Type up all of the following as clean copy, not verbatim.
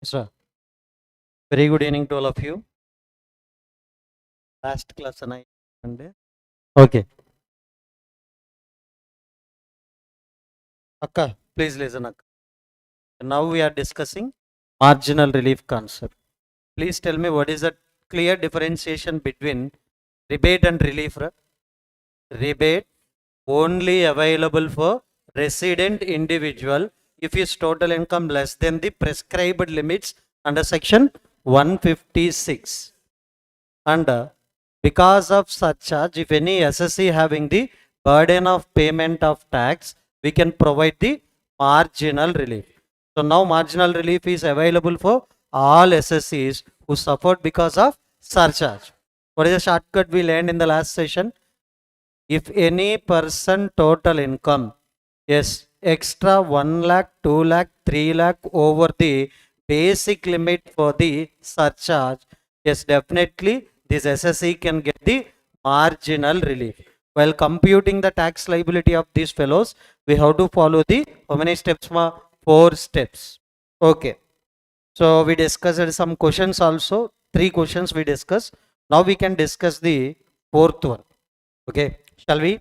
Sir, very good evening to all of you. Last class and I Monday. Okay. Akka, please listen. Akka. Now we are discussing marginal relief concept. Please tell me what is the clear differentiation between rebate and relief. Rebate only available for resident individual if his total income less than the prescribed limits under section 156. And because of surcharge, if any SSC having the burden of payment of tax, we can provide the marginal relief. So now marginal relief is available for all SSCs who suffered because of surcharge. What is the shortcut we learned in the last session? If any person total income is extra 1 lakh, 2 lakh, 3 lakh over the basic limit for the surcharge, yes, definitely this SSC can get the marginal relief. While computing the tax liability of these fellows, we have to follow the how many steps? 4 steps. Okay. So we discussed some questions also. 3 questions we discussed. Now we can discuss the 4th one. Okay. Shall we?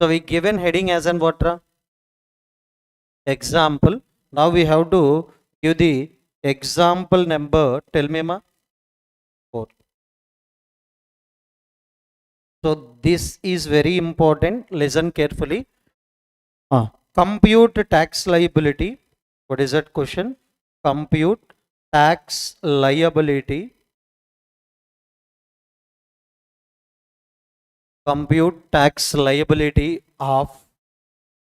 So we given heading as an what? Example. Now we have to give the example number. Tell me, ma. 4. So this is very important. Listen carefully. Compute tax liability. What is that question? Compute tax liability. Compute tax liability of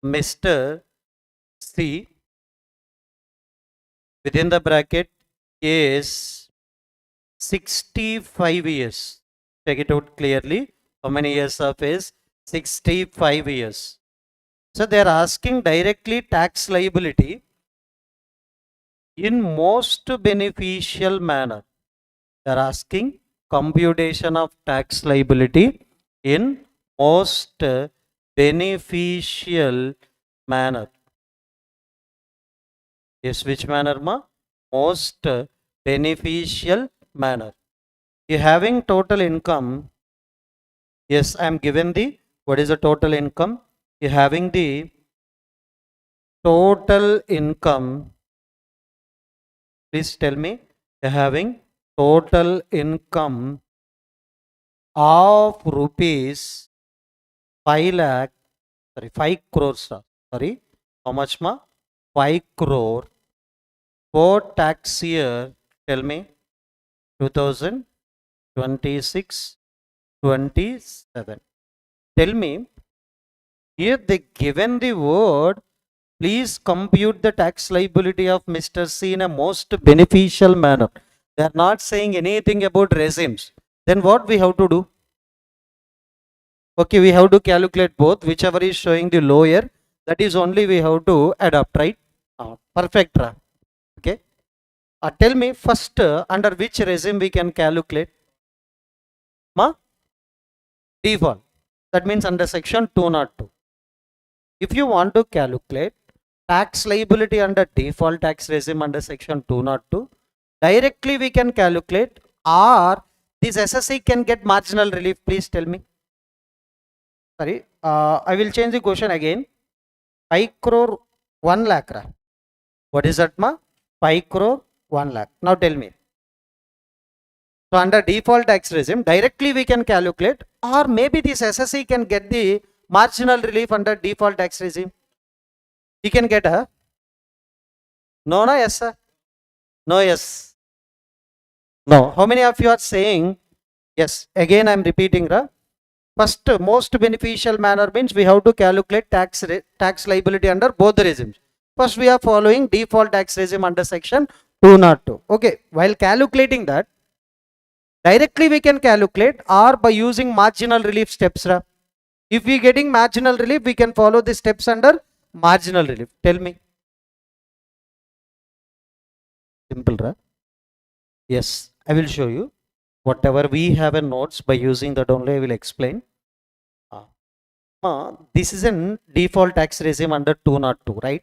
Mr. C within the bracket is 65 years. Take it out clearly. How many years of is? 65 years. So they are asking directly tax liability in most beneficial manner. They are asking computation of tax liability in most beneficial manner. Yes, which manner, ma? Most beneficial manner. You having total income. Yes, I am given the what is the total income? You having the total income. Please tell me. You having total income of rupees 5 lakh, 5 crores, sorry, how much ma? 5 crore for tax year, tell me, 2026, 27. Tell me, here they given the word, please compute the tax liability of Mr. C in a most beneficial manner. They are not saying anything about regimes. Then what we have to do? Okay, we have to calculate both, whichever is showing the lower, that is only we have to adopt, right? Perfect. Okay. Tell me first, under which regime we can calculate? Default. That means under section 202. If you want to calculate tax liability under default tax regime under section 202, directly we can calculate, or this SSC can get marginal relief. Please tell me. Sorry, I will change the question again. 5 crore 1 lakh. What is that, ma? 5 crore 1 lakh. Now tell me. So under default tax regime, directly we can calculate, or maybe this SSC can get the marginal relief under default tax regime. He can get a no, yes, sir. No, yes. No. How many of you are saying yes? Again, I am repeating. First, most beneficial manner means we have to calculate tax liability under both the regimes. First, we are following default tax regime under section 202. Okay, while calculating that, directly we can calculate or by using marginal relief steps. If we getting marginal relief, we can follow the steps under marginal relief. Tell me. Simple, yes, I will show you. Whatever we have in notes, by using that only I will explain. This is a default tax regime under 202, right?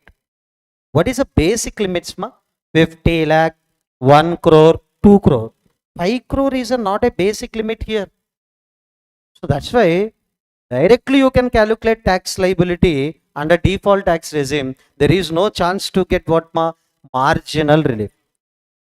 What is the basic limits, ma? 50 lakh, 1 crore, 2 crore. 5 crore is not a basic limit here. So that's why directly you can calculate tax liability under default tax regime. There is no chance to get what marginal relief.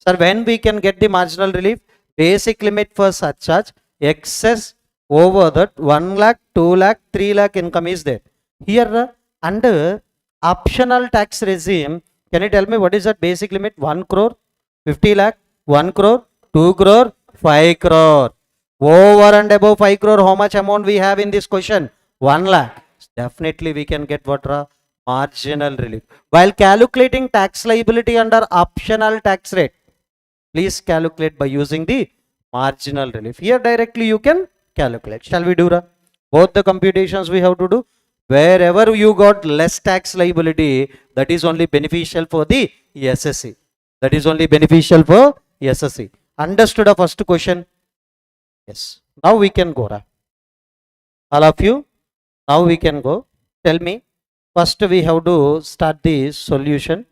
Sir, when we can get the marginal relief? Basic limit for surcharge, excess over that 1 lakh, 2 lakh, 3 lakh income is there. Here under optional tax regime, can you tell me what is that basic limit? 1 crore, 50 lakh, 1 crore, 2 crore, 5 crore. Over and above 5 crore, how much amount we have in this question? 1 lakh. Definitely we can get what? Marginal relief. While calculating tax liability under optional tax rate, please calculate by using the marginal relief. Here directly you can calculate. Shall we do both the computations we have to do? Wherever you got less tax liability, that is only beneficial for the SSC. That is only beneficial for SSC. Understood the first question? Yes. Now we can go. All of you, now we can go. Tell me. First we have to start the solution.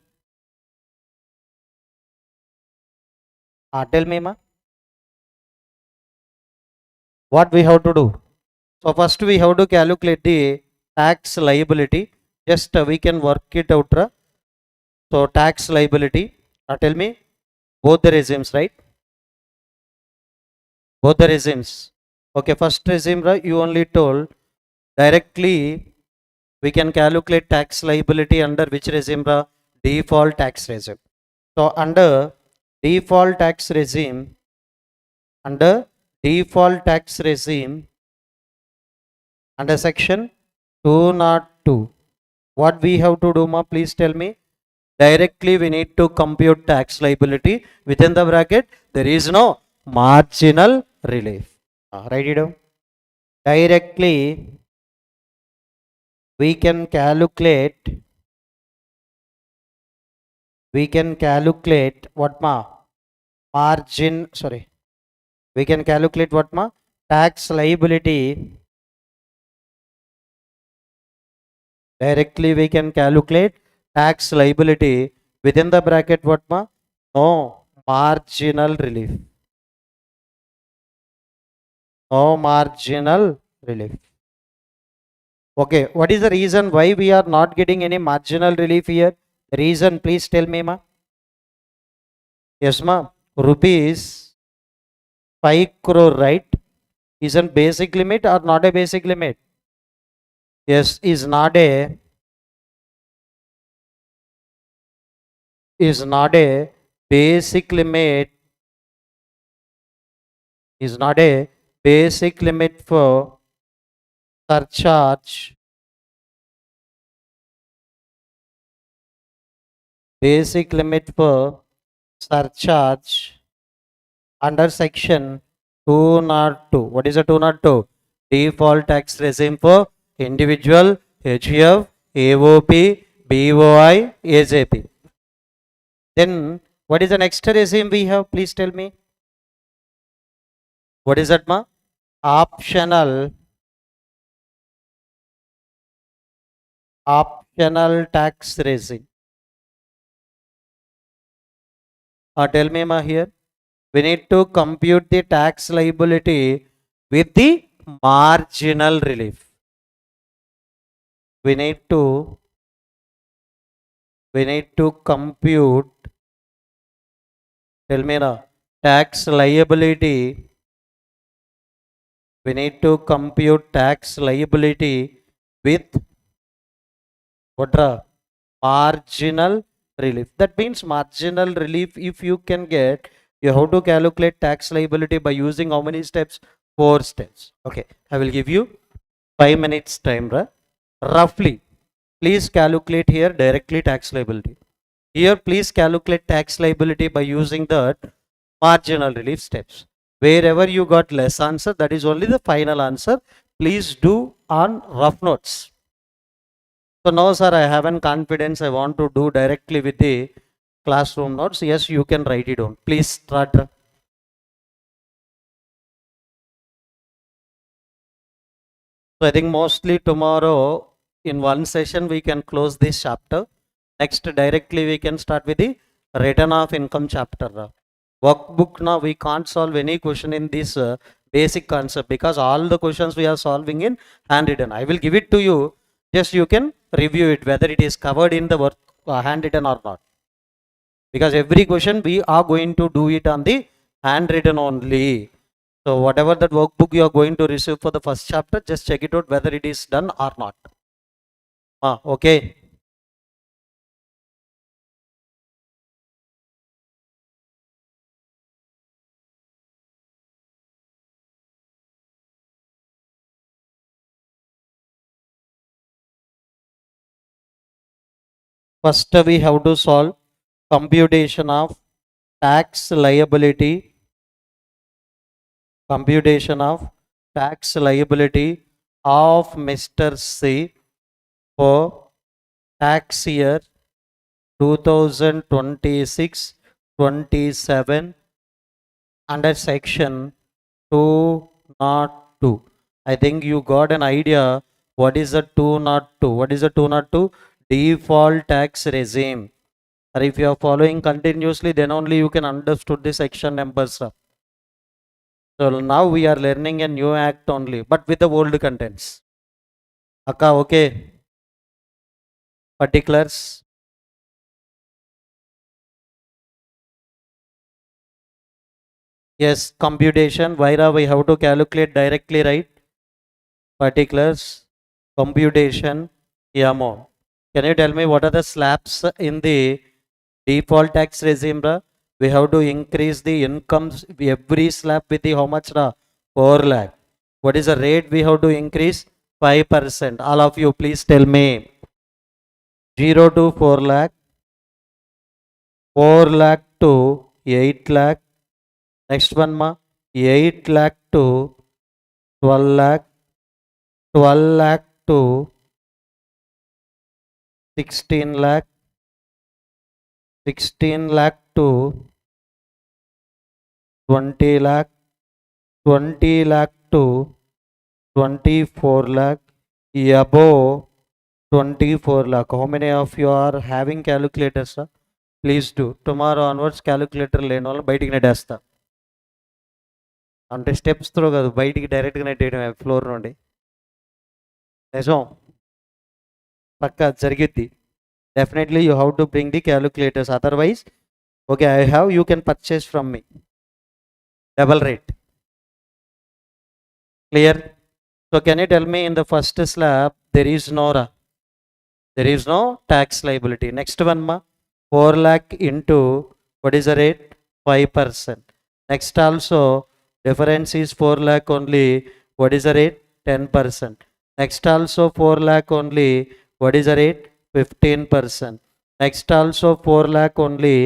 Tell me, ma. What we have to do? So first we have to calculate the tax liability. Just we can work it out. So tax liability. Tell me both the regimes, right? Both the regimes. Okay, first regime, you only told directly we can calculate tax liability under which regime? Default tax regime. So under default tax regime, under section 202, what we have to do, ma? Please tell me. Directly we need to compute tax liability. Within the bracket, there is no marginal relief. Write it down. Directly we can calculate what, ma? Margin, sorry. We can calculate what, ma? Tax liability. Directly we can calculate tax liability. Within the bracket, what, ma? No marginal relief. No marginal relief. Okay, what is the reason why we are not getting any marginal relief here? The reason, please tell me, ma. Yes, ma. Rupees 5 crore, right? Is a basic limit or not a basic limit? Yes, is not a basic limit. Is not a basic limit for surcharge. Basic limit for surcharge under section 202. What is a 202? Default tax regime for individual, HUF, AOP, BOI, AJP. Then what is the next regime we have? Please tell me. What is that, ma? Optional tax regime. Tell me, ma, here. We need to compute the tax liability with the marginal relief. We need to compute, tell me now, tax liability. We need to compute tax liability with what? Marginal relief. That means marginal relief, if you can get, you have to calculate tax liability by using how many steps? 4 steps. Okay, I will give you 5 minutes time. Roughly, please calculate here directly tax liability. Here, please calculate tax liability by using the marginal relief steps. Wherever you got less answer, that is only the final answer. Please do on rough notes. So now, sir, I have an confidence. I want to do directly with the classroom notes. Yes, you can write it down. Please start. So I think mostly tomorrow in one session we can close this chapter. Next, directly we can start with the Return of income chapter. Workbook now we can't solve any question in this basic concept because all the questions we are solving in handwritten. I will give it to you. Just you can review it whether it is covered in the work handwritten or not. Because every question we are going to do it on the handwritten only. So whatever that workbook you are going to receive for the first chapter, just check it out whether it is done or not. Okay. First we have to solve computation of tax liability. Computation of tax liability of Mr. C for tax year 2026-27 under section 202. I think you got an idea what is the 202. What is the 202? Default tax regime. Or if you are following continuously, then only you can understood the section numbers. So now we are learning a new act only, but with the old contents. Akka, okay. Particulars. Yes, computation. Vaira, we have to calculate directly, right? Particulars, computation, amount. Can you tell me what are the slabs in the default tax regime? We have to increase the incomes every slab with the how much? 4 lakh. What is the rate we have to increase? 5%. All of you, please tell me. 0 to 4 lakh, 4 lakh to 8 lakh. Next one, 8 lakh to 12 lakh, 12 lakh to 16 lakh, 16 lakh to 20 lakh, 20 lakh to 24 lakh, above 24 lakh. How many of you are having calculators? Please do. Tomorrow onwards calculator లేని వాళ్ళు బయటికి నెట్టేస్తా. అంటే steps throw కాదు, బయటికి డైరెక్ట్గా నెట్టేయడం floor నుండి. నిజం పక్కా జరిగిద్ది. Definitely you have to bring the calculators, otherwise okay, I have, you can purchase from me double rate. Clear? So can you tell me in the first slab there is no tax liability. Next one, 4 lakh into what is the rate? 5%. Next also difference is 4 lakh only. What is the rate? 10%. Next also 4 lakh only. What is the rate? 15%. Next also 4 lakh only.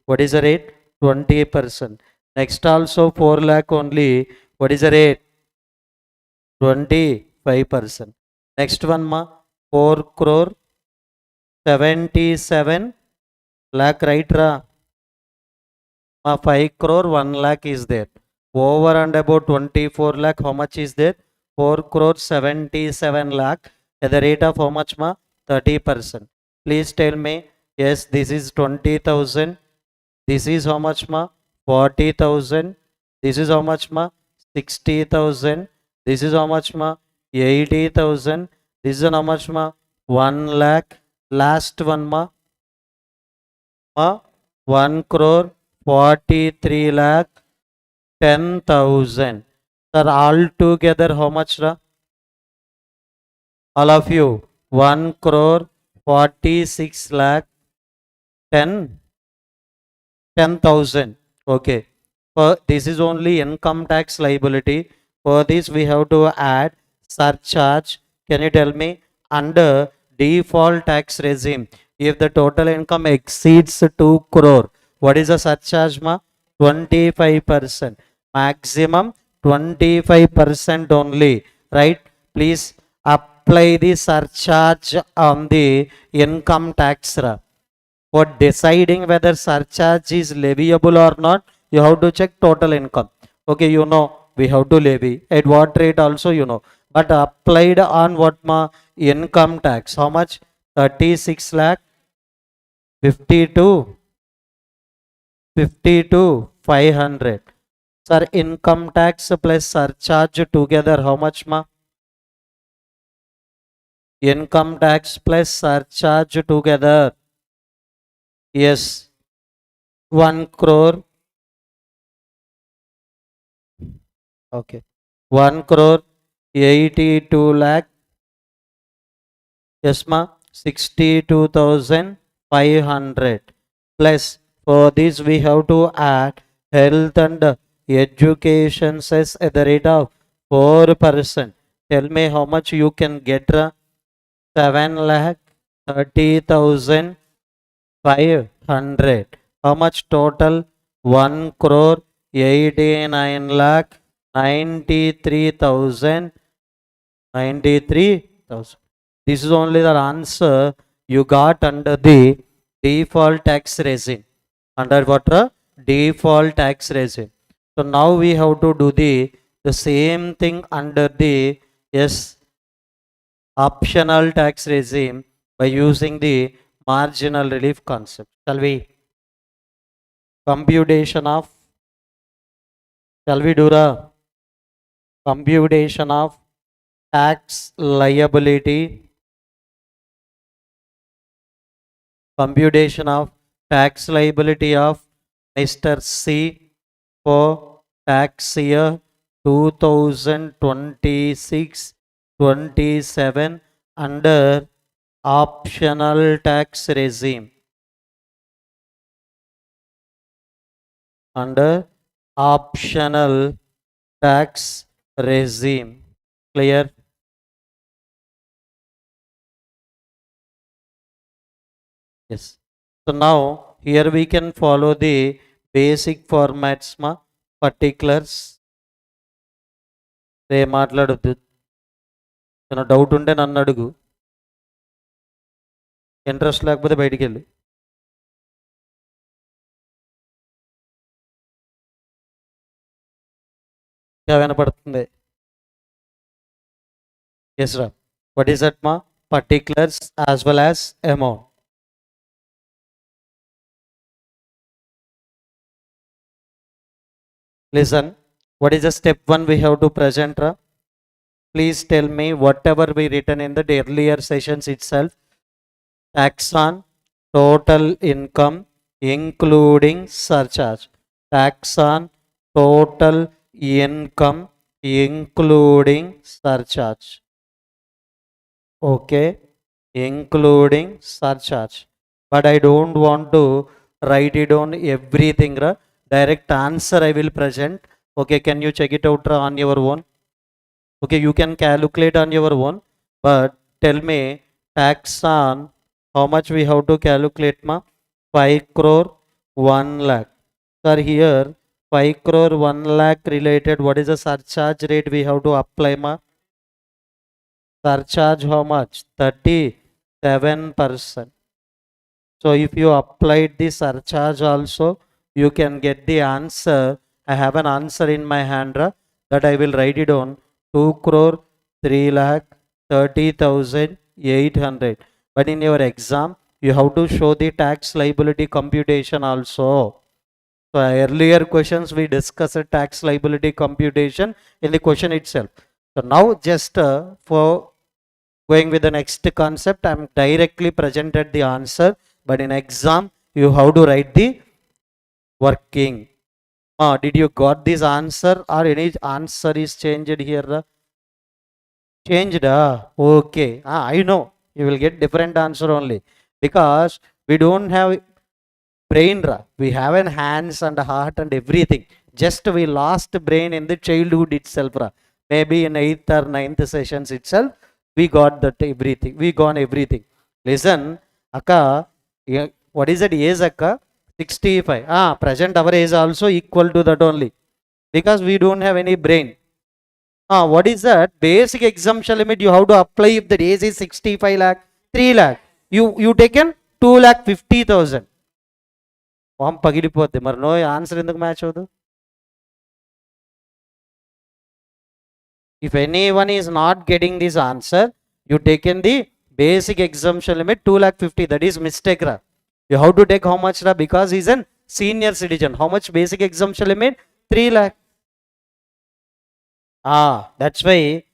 What is the rate? 20%. Next also 4 lakh only. What is the rate? 25%. Next one, 4 crore 77 lakh, right? 5 crore 1 lakh is there. Over and about 24 lakh, how much is there? 4 crore 77 lakh at the rate of how much? 30%. Please tell me. Yes, this is 20,000. This is how much? 40,000. This is how much? 60,000. This is how much? 80,000. This is how much? 1 lakh. Last one, 1 crore 43 lakh 10,000. Sir, all together how much? All of you, 1 crore 46 lakh 10,000. Okay. This is only income tax liability. For this we have to add surcharge. Can you tell me, under default tax regime, if the total income exceeds 2 crore, what is the surcharge? 25%. Maximum 25% only. Right? Please apply the surcharge on the income tax. For deciding whether surcharge is leviable or not, you have to check total income. Okay, you know we have to levy at what rate also, you know, but applied on what? Income tax, how much? 36 lakh 52 50 to 500. Sir, income tax plus surcharge together how much ma? Income tax plus surcharge together. Yes, 1 crore. Okay. 1 crore 82 lakh. Yes, ma. 62,500. Plus, for this we have to add health and education cess at the rate of 4%. Tell me how much you can get. 7 lakh 30,500. How much total? 1 crore 89 lakh 93,000. 93,000. This is only the answer you got under the default tax regime. Under what? Default tax regime. So now we have to do the same thing under the optional tax regime by using the marginal relief concept. Shall we? Computation of, shall we do the computation of tax liability? Computation of tax liability of Mr. C for tax year 2026-27 under optional tax regime. Under optional tax regime. Clear? Yes. So now here we can follow the basic formats ma particulars. రే మాట్లాడొద్దు, ఏమైనా doubt ఉంటే నన్ను అడుగు, interest లేకపోతే బయటికి వెళ్ళి. వినపడుతుంది? Yes రా. వాట్ ఈస్ దట్ మా? particulars as well as amount. Listen, what is the step 1 we have to present? Please tell me whatever we written in the earlier sessions itself. Tax on total income including surcharge. Tax on total income including surcharge. Okay, including surcharge. But I don't want to write it on everything. Direct answer I will present. Okay, can you check it out on your own? Okay, you can calculate on your own, but tell me tax on how much we have to calculate ma? 5 crore 1 lakh. Sir, here 5 crore 1 lakh related, what is the surcharge rate we have to apply ma? Surcharge how much? 37%. So if you applied the surcharge also, you can get the answer. I have an answer in my hand that I will write it on 2 crore 3 lakh 30,800. But in your exam, you have to show the tax liability computation also. So earlier questions we discussed tax liability computation in the question itself. So now just for going with the next concept, I am directly presented the answer. But in exam, you have to write the working. Did you got this answer or any answer is changed here? Changed? Okay. I know you will get different answer only because we don't have brain. We have an hands and heart and everything. Just we lost brain in the childhood itself. Maybe in 8th or 9th sessions itself, we got that everything. We gone everything. Listen, Akka, what is that age, Akka? 65. Present our age also equal to that only because we don't have any brain. What is that? Basic exemption limit you have to apply if the age is 65 lakh, 3 lakh. You taken 2 lakh 50,000. పగిలిపోద్ది మరి. No answer ఎందుకు match అవుతుంది? If anyone is not getting this answer, you taken the basic exemption limit 2 lakh 50. That is mistake. You have to take how much? Because he's an senior citizen. How much basic exemption limit? 3 lakh. That's why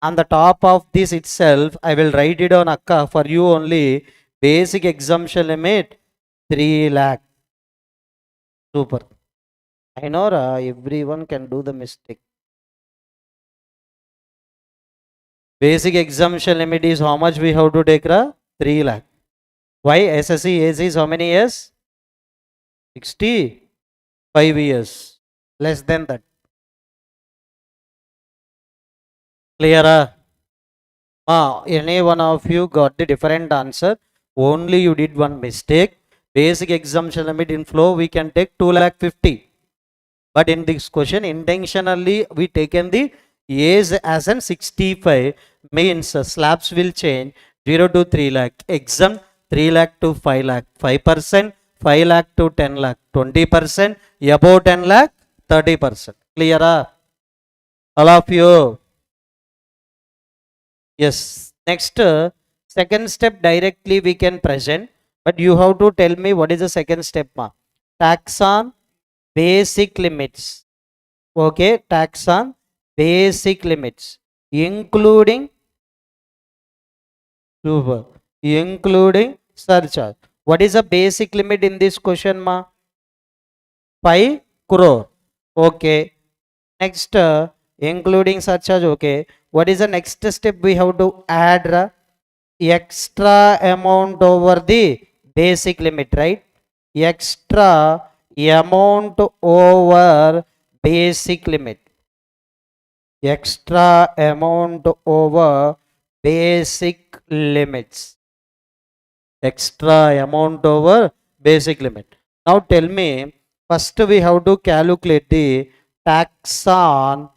on the top of this itself, I will write it on akka for you only. Basic exemption limit 3 lakh. Super. I know everyone can do the mistake. Basic exemption limit is how much we have to take 3 lakh. Why? SSC age is how many years? 65 years. Less than that. Clear? Any one of you got the different answer. Only you did one mistake. Basic exemption limit in flow we can take 2 lakh 50. But in this question, intentionally we taken the age as an 65, means slabs will change 0 to 3 lakh, exempt 3 lakh to 5 lakh, 5%, 5 lakh to 10 lakh, 20%, above 10 lakh, 30%. Clear? All of you? Yes. Next, second step directly we can present, but you have to tell me what is the second step, ma. Tax on basic limits. Okay, tax on basic limits, including surcharge. What is the basic limit in this question, ma? 5 crore. Okay. Next, including surcharge. Okay. What is the next step? We have to add extra amount over the basic limit, right? Extra amount over basic limit. Extra amount over basic limits. Extra amount over basic limit. Now tell me, first we have to calculate the tax on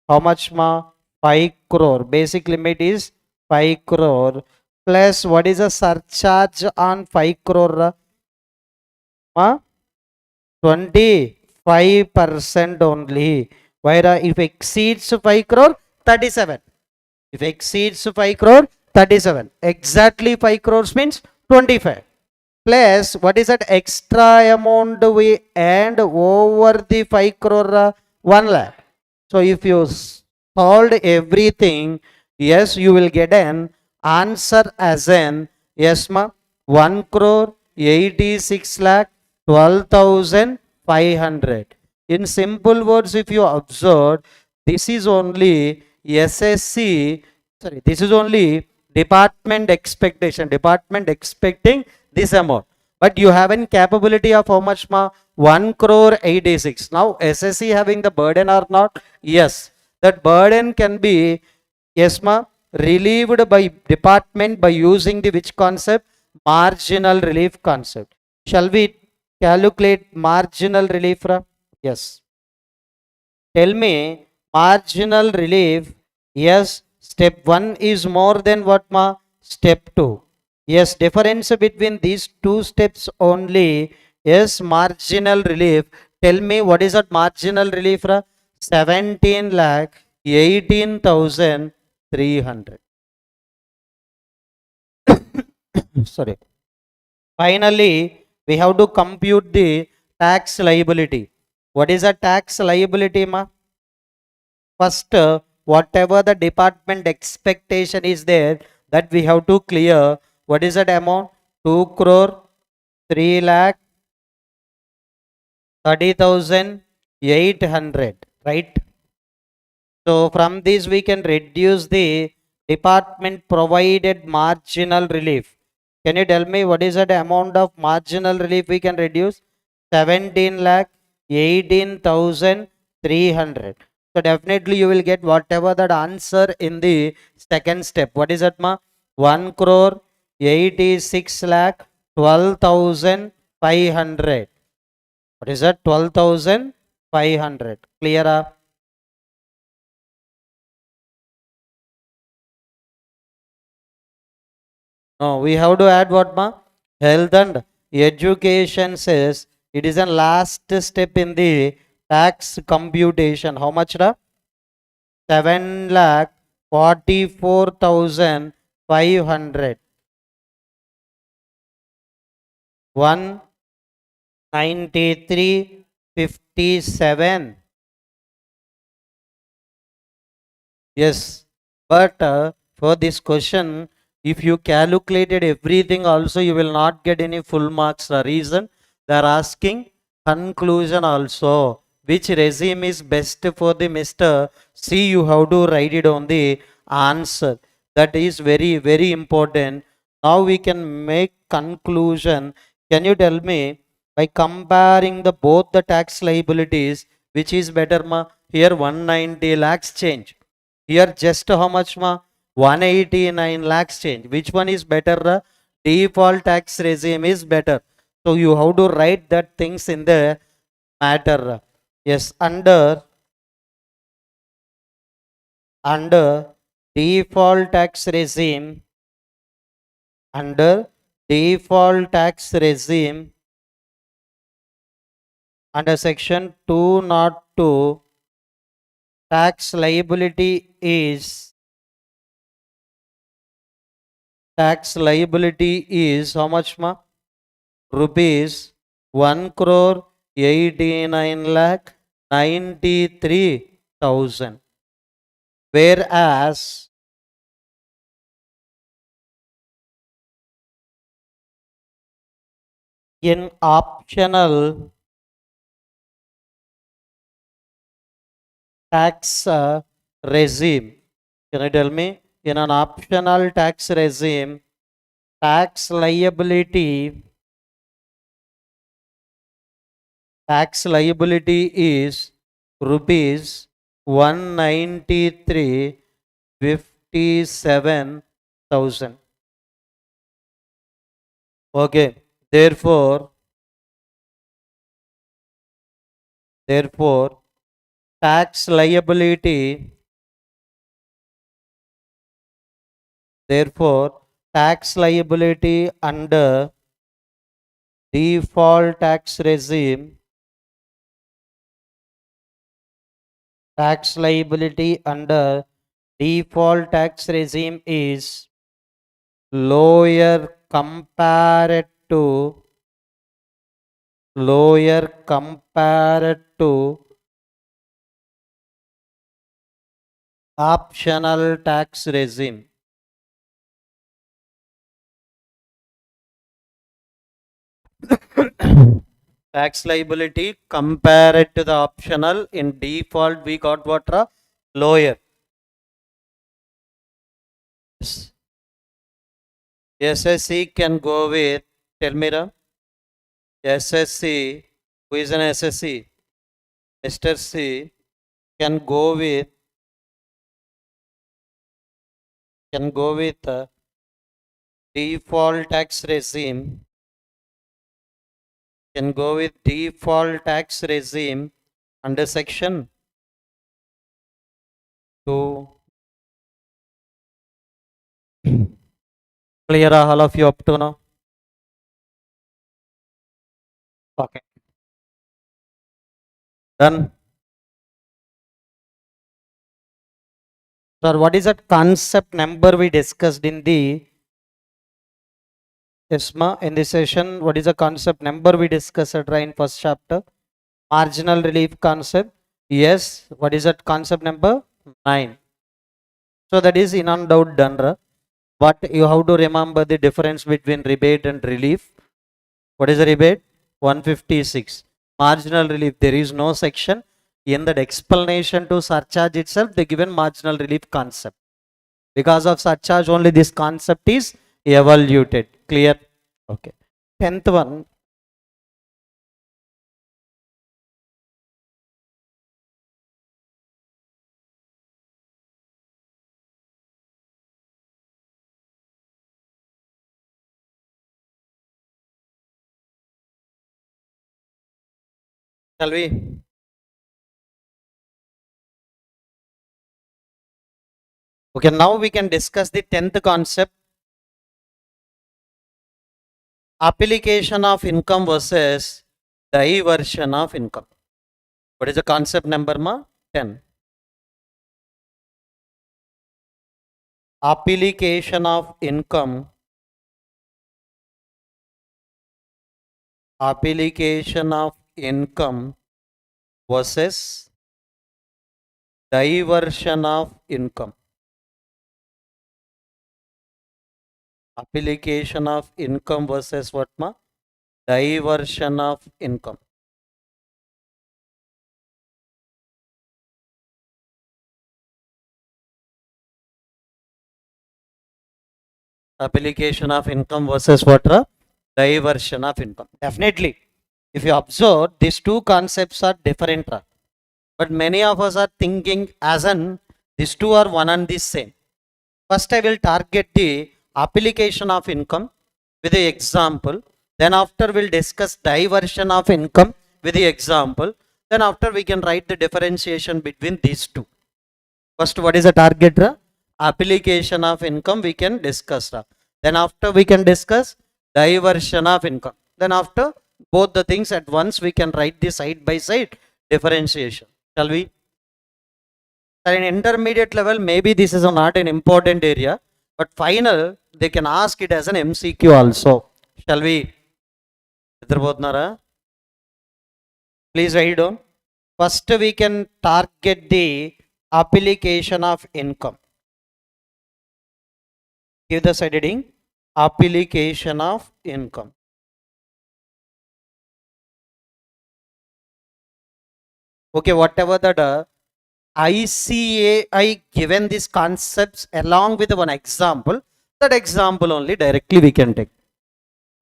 how much, ma? 5 crore. Basic limit is 5 crore. Plus what is the surcharge on 5 crore? 25% only. Where if exceeds 5 crore, 37. If exceeds 5 crore, 37. Exactly 5 crores means 25. Plus what is that extra amount we earned over the 5 crore? 1 lakh. So if you solved everything, yes, you will get an answer as an, yes ma, 1 crore 86 lakh 12,500. In simple words, if you observe, this is only SSC, sorry, this is only department expectation, department expecting this amount. But you have an capability of how much, ma? 1 crore 86. Now SSC having the burden or not? Yes. That burden can be, yes ma, relieved by department by using the which concept? Marginal relief concept. Shall we calculate marginal relief? Yes. Tell me marginal relief. Yes. Step 1 is more than what, ma? Step 2. Yes. Difference between these two steps only. Yes. Marginal relief. Tell me what is that marginal relief? 17 lakh 18,300. Sorry. Finally, we have to compute the tax liability. What is a tax liability, ma? First, whatever the department expectation is there, that we have to clear. What is that amount? 2 crore 3 lakh 30,800, right? So from this we can reduce the department provided marginal relief. Can you tell me what is the amount of marginal relief we can reduce? 17 lakh 18,300. So definitely you will get whatever that answer in the second step. What is that, ma? 1 crore 86 lakh 12,500. What is that? 12,500. Clear? No, we have to add what, ma? Health and education says it is a last step in the tax computation. How much? 7 lakh 44,500. 1 9357. Yes, but for this question, if you calculated everything also, you will not get any full marks. The reason they are asking conclusion also. Which regime is best for the Mr. See, you have to write it on the answer. That is very, very important. Now we can make conclusion. Can you tell me by comparing the both the tax liabilities, which is better, ma? Here 190 lakhs change. Here just how much ma? 189 lakhs change. Which one is better? Default tax regime is better. So you have to write that things in the matter. Yes, under default tax regime, under default tax regime, under section 202, tax liability is how much ma? Rupees 1 crore 89 lakh 93,000. Whereas in optional tax regime, can you tell me? In an optional tax regime, tax liability is rupees 193,57,000. Okay. Therefore, tax liability, under default tax regime, tax liability under default tax regime is lower compared to optional tax regime. Tax liability compared to the optional, in default we got what? Lower. SSC can go with, tell me SSC, who is an SSC? Mr. C can go with default tax regime, under section 2. Clear all of you up to now? Okay. Done. Sir, what is that concept number we discussed in the ESMA in this session? What is the concept number we discussed in first chapter? Marginal relief concept. Yes. What is that concept number? 9. So that is in and out done. But you have to remember the difference between rebate and relief. What is the rebate? 156. Marginal relief, there is no section. In that explanation to surcharge itself, they given marginal relief concept. Because of surcharge, only this concept is evaluated. Clear? Okay. 10th one. Shall we? Okay, now we can discuss the 10th concept. Application of income versus diversion of income. What is the concept number ma? 10. Application of income application of income versus diversion of income. Application of income versus what ma? Diversion of income. Application of income versus what? Diversion of income. Definitely. If you observe, these two concepts are different. But many of us are thinking as an these two are one and the same. First, I will target the application of income with the example. Then after we'll discuss diversion of income with the example. Then after we can write the differentiation between these two. First, what is the target? Application of income we can discuss. Then after we can discuss diversion of income. Then after both the things at once we can write the side by side differentiation. Shall we? At an intermediate level, maybe this is not an important area, but final they can ask it as an MCQ also. Shall we? Please write down. First, we can target the application of income. Give the side heading application of income. Okay, whatever that ICAI given these concepts along with one example, that example only directly we can take.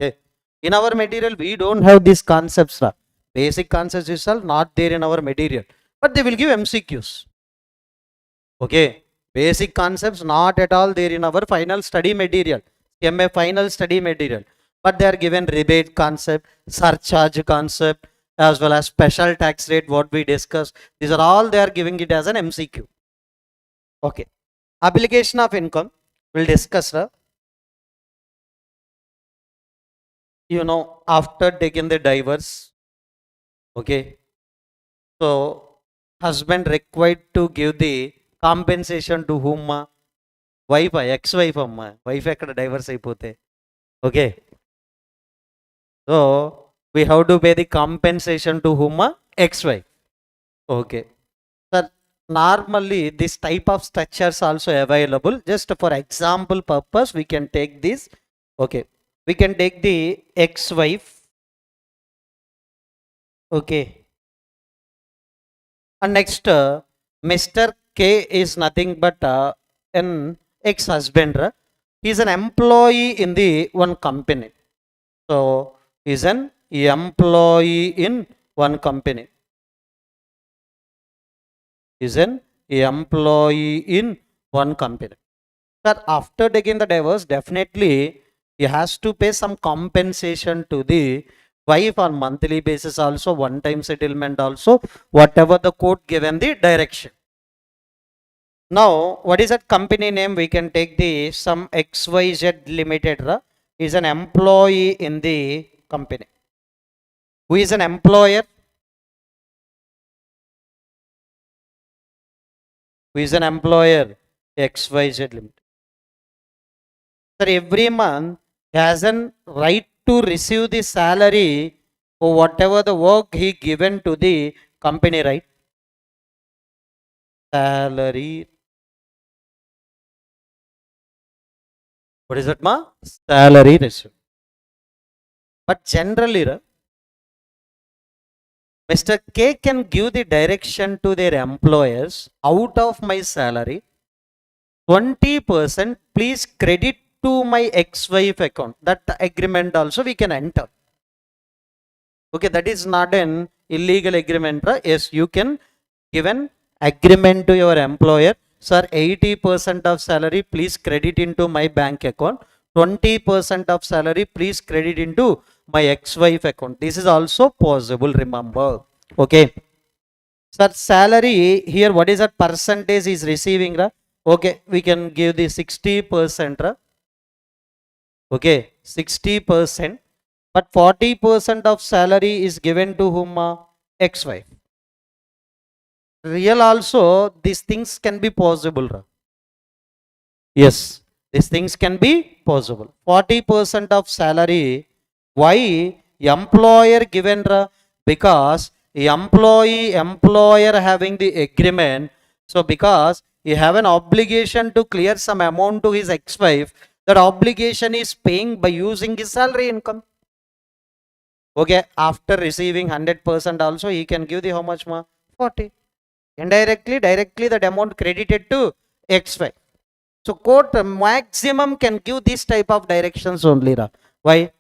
Okay. In our material, we don't have these concepts. Basic concepts is all not there in our material, but they will give MCQs. Okay. Basic concepts not at all there in our final study material, MA final study material, but they are given rebate concept, surcharge concept, as well as special tax rate, what we discussed. These are all they are giving it as an MCQ. Okay. Application of income, we'll discuss. You know, after taking the divorce, okay, so husband required to give the compensation to whom? Wife, ex-wife amma. Wife ekkada divorce ayipote. Okay. So we have to pay the compensation to whom? Ex-wife. Okay. Sir, normally this type of structures also available. Just for example purpose, we can take this. Okay. We can take the ex-wife. Okay. And next, Mr. K is nothing but an ex-husband. He is an employee in the one company. So he is an employee in one company. Is an employee in one company. Sir, after taking the divorce, definitely he has to pay some compensation to the wife on monthly basis also, one-time settlement also, whatever the court given the direction. Now, what is that company name? We can take the some XYZ Limited is an employee in the company. Who is an employer? Who is an employer? XYZ Limited. Sir, every month has a right to receive the salary for whatever the work he given to the company, right? Salary. What is that, ma? Salary receive. But generally, Mr. K can give the direction to their employers, out of my salary, 20% please credit to my ex-wife account. That agreement also we can enter. Okay, that is not an illegal agreement. Yes, you can give an agreement to your employer. Sir, 80% of salary please credit into my bank account. 20% of salary please credit into my ex-wife account. This is also possible, remember. Okay. Sir, salary here, what is that percentage is receiving? Okay, we can give the 60%. Okay, 60%. But 40% of salary is given to whom? Ex-wife. Real also, these things can be possible. Yes, these things can be possible. 40% of salary. Why? employer given because employer having the agreement. So because he have an obligation to clear some amount to his ex-wife, that obligation is paying by using his salary income. Okay, after receiving 100% also he can give the how much ma? 40. Indirectly, directly that amount credited to ex-wife. So court maximum can give this type of directions only. Why?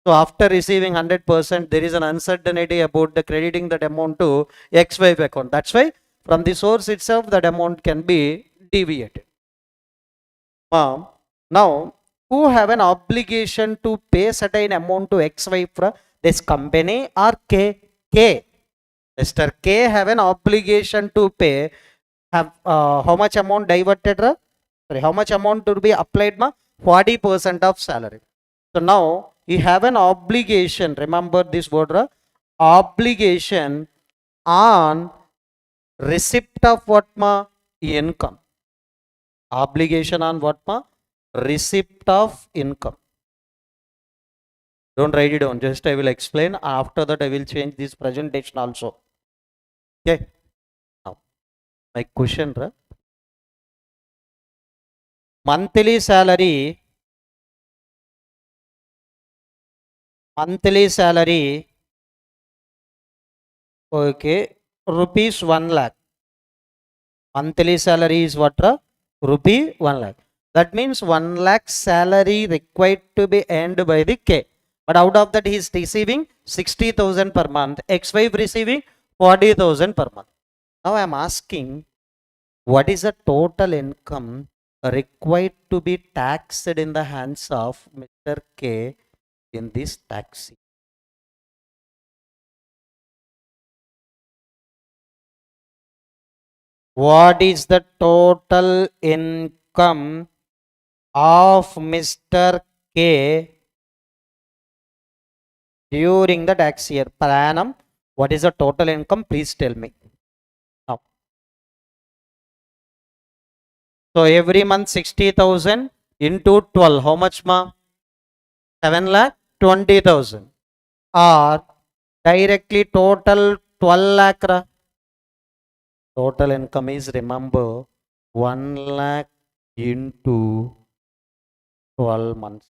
So after receiving 100%, there is an uncertainty about the crediting that amount to ex-wife account. That's why from the source itself, that amount can be deviated. Now, who have an obligation to pay certain amount to ex-wife from this company or K? K. Mr. K have an obligation to pay. Have how much amount diverted? Sorry, how much amount to be applied? 40% of salary. So now you have an obligation. Remember this word, obligation on receipt of what ma? Income. Obligation on what ma? Receipt of income. Don't write it down. Just I will explain. After that I will change this presentation also. Okay. Now my question, monthly salary okay, rupees 1 lakh. Monthly salary is what? Rupee 1 lakh. That means 1 lakh salary required to be earned by the K. But out of that he is receiving 60,000 per month. Ex-wife receiving 40,000 per month. Now I am asking, what is the total income required to be taxed in the hands of Mr. K in this tax? What is the total income of Mr. K during the tax year per annum? What is the total income? Please tell me. Now, so every month 60,000 into 12. How much ma? 7,20,000. Or directly total 12 lakh. Total income is, remember, 1 lakh into 12 months.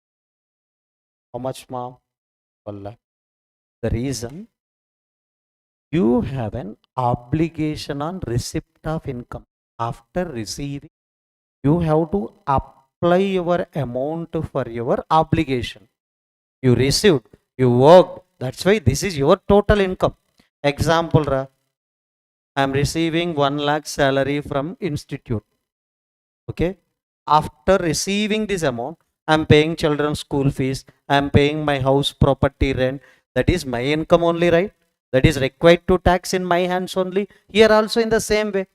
How much ma? 12 lakh. The reason, you have an obligation on receipt of income. After receiving, you have to apply your amount for your obligation. You received, you worked. That's why this is your total income. Example, I am receiving 1 lakh salary from institute. Okay. After receiving this amount, I am paying children's school fees. I am paying my house property rent. That is my income only, right? That is required to tax in my hands only. Here also in the same way.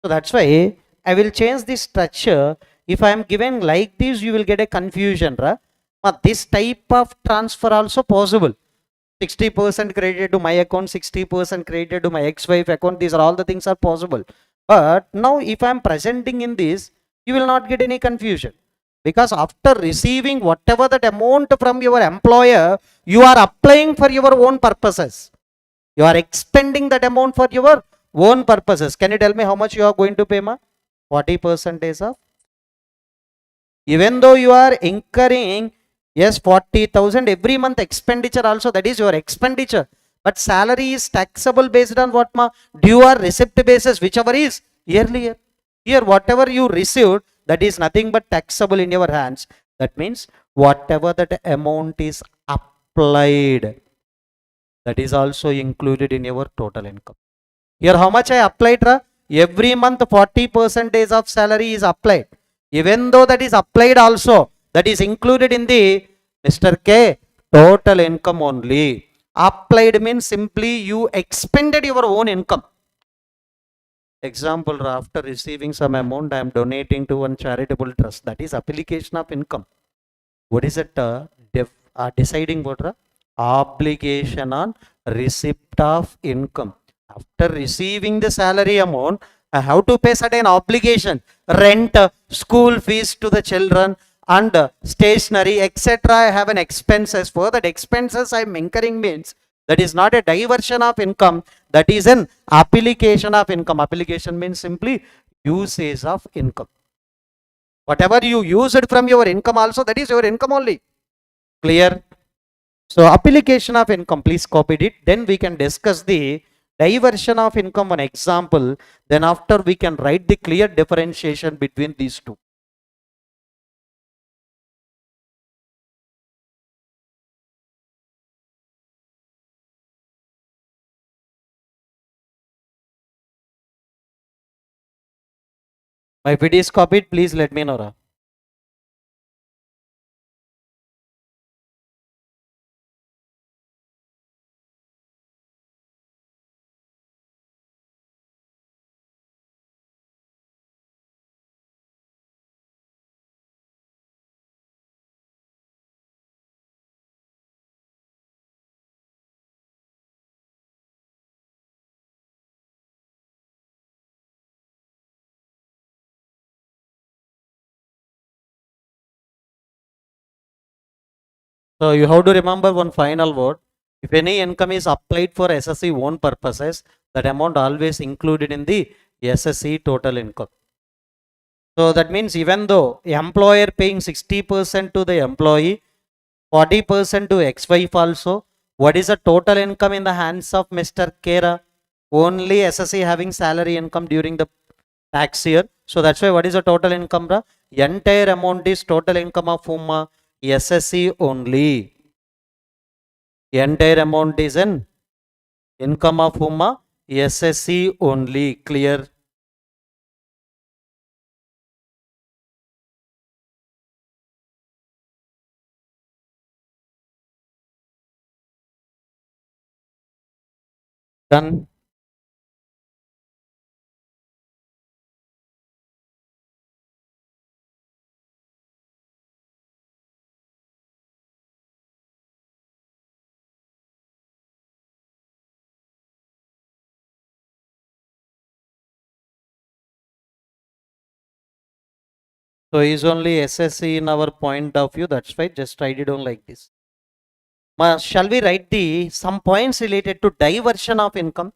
So that's why I will change this structure. If I am given like this, you will get a confusion, right? But this type of transfer also possible. 60% credited to my account, 60% credited to my ex-wife account. These are all the things are possible. But now if I am presenting in this, you will not get any confusion. Because after receiving whatever that amount from your employer, you are applying for your own purposes. You are expending that amount for your own purposes. Can you tell me how much you are going to pay, ma? 40% of. Even though you are incurring, yes, 40,000 every month expenditure also, that is your expenditure. But salary is taxable based on what, ma? Due or receipt basis, whichever is yearly. Here, whatever you received, that is nothing but taxable in your hands. That means whatever that amount is applied, that is also included in your total income. Here, how much I applied? Every month 40% of salary is applied. Even though that is applied also, that is included in the Mr. K total income only. Applied means simply you expended your own income. Example, after receiving some amount, I am donating to one charitable trust. That is application of income. What is it? Deciding what? Obligation on receipt of income. After receiving the salary amount, I have to pay certain obligation, rent, school fees to the children, and stationery, etc. I have an expenses. For that expenses I am incurring means that is not a diversion of income, that is an application of income. Application means simply usage of income. Whatever you used from your income also, that is your income only. Clear? So application of income, please copy it. Then we can discuss the diversion of income, one example. Then after we can write the clear differentiation between these two. If it is copied, please let me know. So you have to remember one final word. If any income is applied for SSC own purposes, that amount always included in the SSC total income. So that means even though employer paying 60% to the employee, 40% to ex-wife also, what is the total income in the hands of Mr. Kera? Only SSC having salary income during the tax year. So that's why what is the total income? Entire amount is total income of whom? SSC only. Entire amount is an income of whom? SSC only. Clear? Done. So is only SSC in our point of view. That's why just write it down like this. Shall we write the some points related to diversion of income?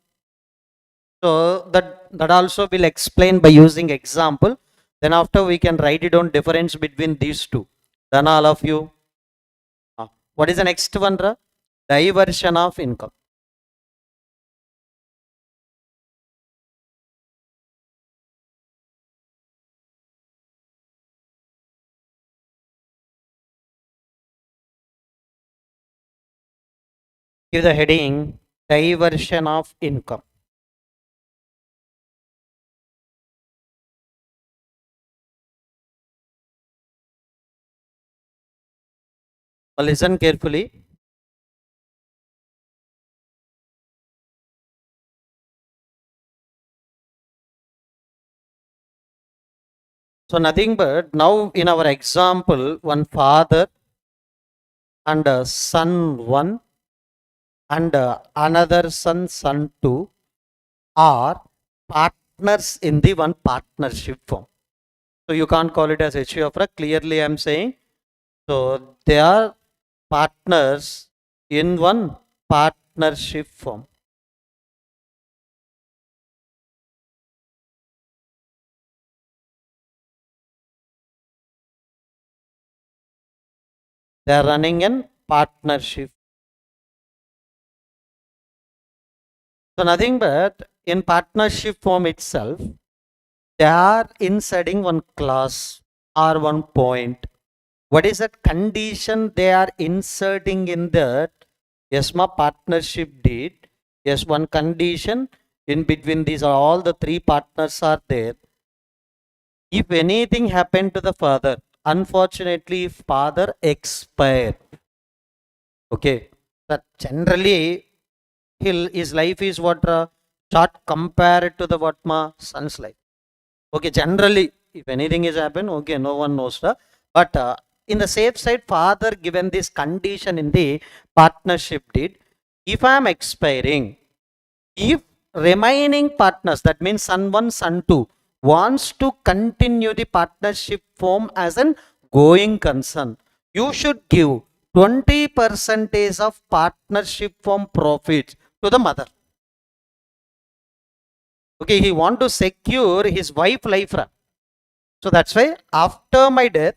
So that also will explain by using example. Then after we can write it down difference between these two. Then all of you. What is the next one? Diversion of income. Give the heading diversion of income. Listen carefully. So nothing but now in our example, one father and son 1 and another son 2 are partners in the one partnership form. So you can't call it as HUFRA. Clearly I am saying. So they are partners in one partnership form. They are running in partnership. So nothing but in partnership form itself, they are inserting one clause or one point. What is that condition they are inserting in that? Yes, my partnership deed. Yes, one condition in between these are all the three partners are there. If anything happened to the father, unfortunately, if father expired, okay, that generally his life is what short compared to the what my son's life. Okay, generally, if anything is happened, okay, no one knows. But in the safe side, father given this condition in the partnership deed, if I am expiring, if remaining partners, that means son 1, son 2, wants to continue the partnership form as an going concern, you should give 20% of partnership from profits to the mother. Okay, he want to secure his wife life. So that's why after my death,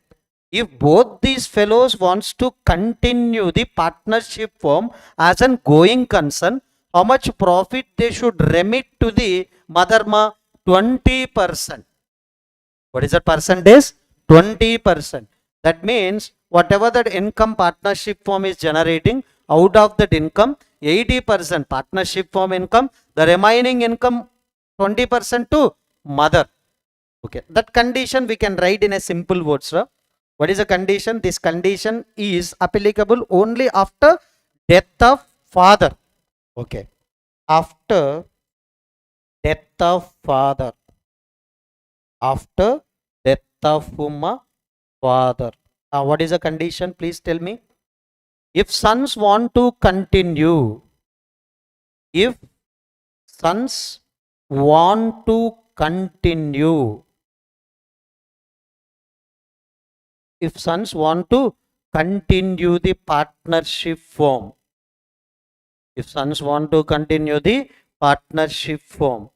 if both these fellows wants to continue the partnership firm as an going concern, how much profit they should remit to the mother ma? 20%. What is that percentage? 20%. That means whatever that income partnership firm is generating, out of that income, 80% partnership firm income, the remaining income 20% to mother. Okay, that condition we can write in a simple words. What is the condition? This condition is applicable only after death of father. Okay, after death of father. After death of whom? Father. What is the condition? Please tell me. If sons want to continue, if sons want to continue, if sons want to continue the partnership form, if sons want to continue the partnership form,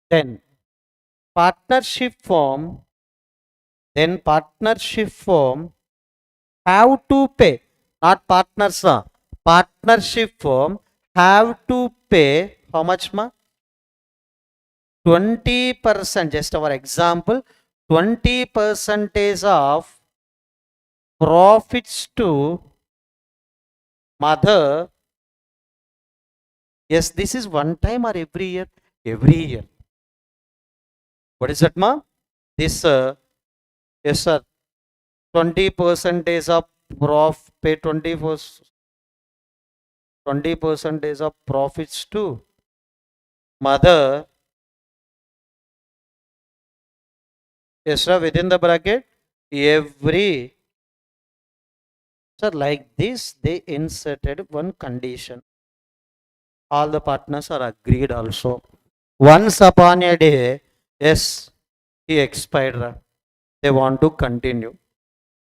then partnership form have to pay, not partners, partnership firm have to pay how much ma? 20%, just our example, 20% of profits to mother. Yes, this is one time or every year? Every year. What is that ma? This, yes sir, 20% of pay 20% of profits to mother. Yes sir, within the bracket every. Sir, like this they inserted one condition. All the partners are agreed also. Once upon a day, yes, he expired. They want to continue.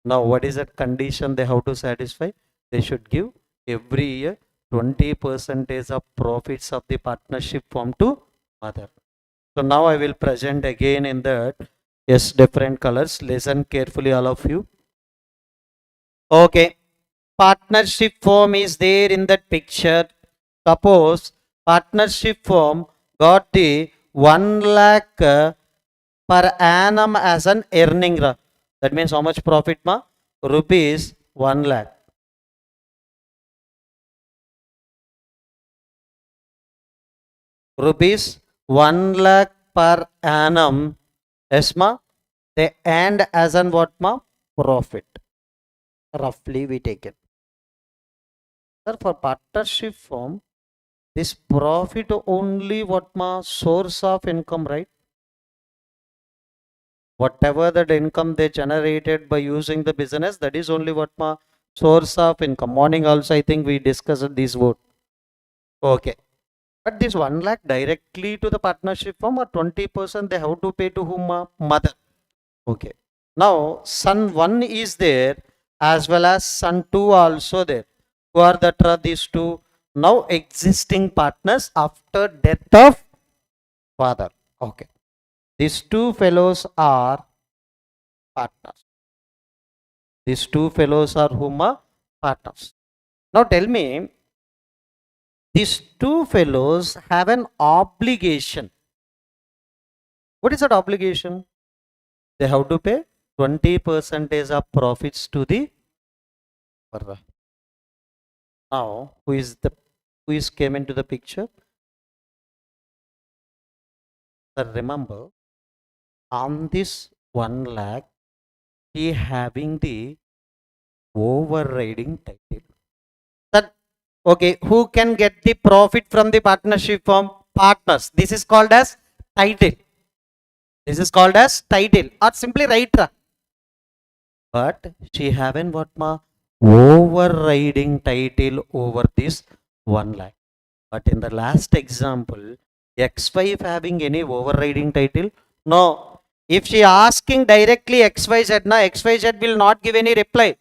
Now, what is that condition they have to satisfy? They should give every year 20% of profits of the partnership firm to mother. So now I will present again in that, yes, different colors. Listen carefully, all of you. Okay, partnership firm is there in that picture. Suppose partnership firm got the 1 lakh per annum as an earning. That means how much profit ma? Rupees 1 lakh. Rupees 1 lakh per annum. Yes ma? They earned as an what ma? Profit. Roughly we take it. Sir, for partnership firm, this profit only what ma? Source of income, right? Whatever that income they generated by using the business, that is only what ma? Source of income. Morning also I think we discussed this word. Okay. But this 1 lakh directly to the partnership firm or 20% they have to pay to whom? Mother. Okay. Now son 1 is there as well as son 2 also there. Who are these two? Now existing partners after death of father. Okay. These two fellows are partners. These two fellows are whom? Partners. Now tell me, these two fellows have an obligation. What is that obligation? They have to pay 20% of profits to the. Now, who is came into the picture? Sir, remember, on this 1 lakh, he having the overriding title. Sir, okay, who can get the profit from the partnership firm? Partners. This is called as title. This is called as title or simply writer. But she having what ma? Overriding title over this 1 lakh. But in the last example, ex-wife having any overriding title? No. If she asking directly XYZ, na XYZ will not give any reply.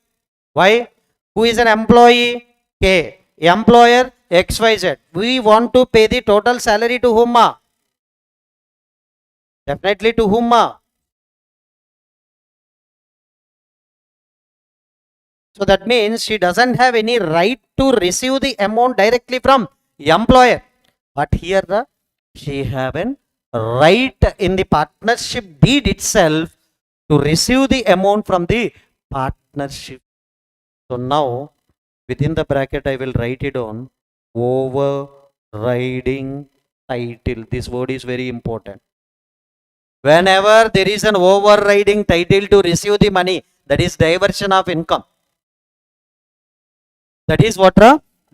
Why? Who is an employee? K. Employer XYZ. We want to pay the total salary to whom? Definitely to whom? So that means she doesn't have any right to receive the amount directly from employer. But here she have a right in the partnership deed itself to receive the amount from the partnership. So now within the bracket I will write it on overriding title. This word is very important. Whenever there is an overriding title to receive the money, that is diversion of income. That is what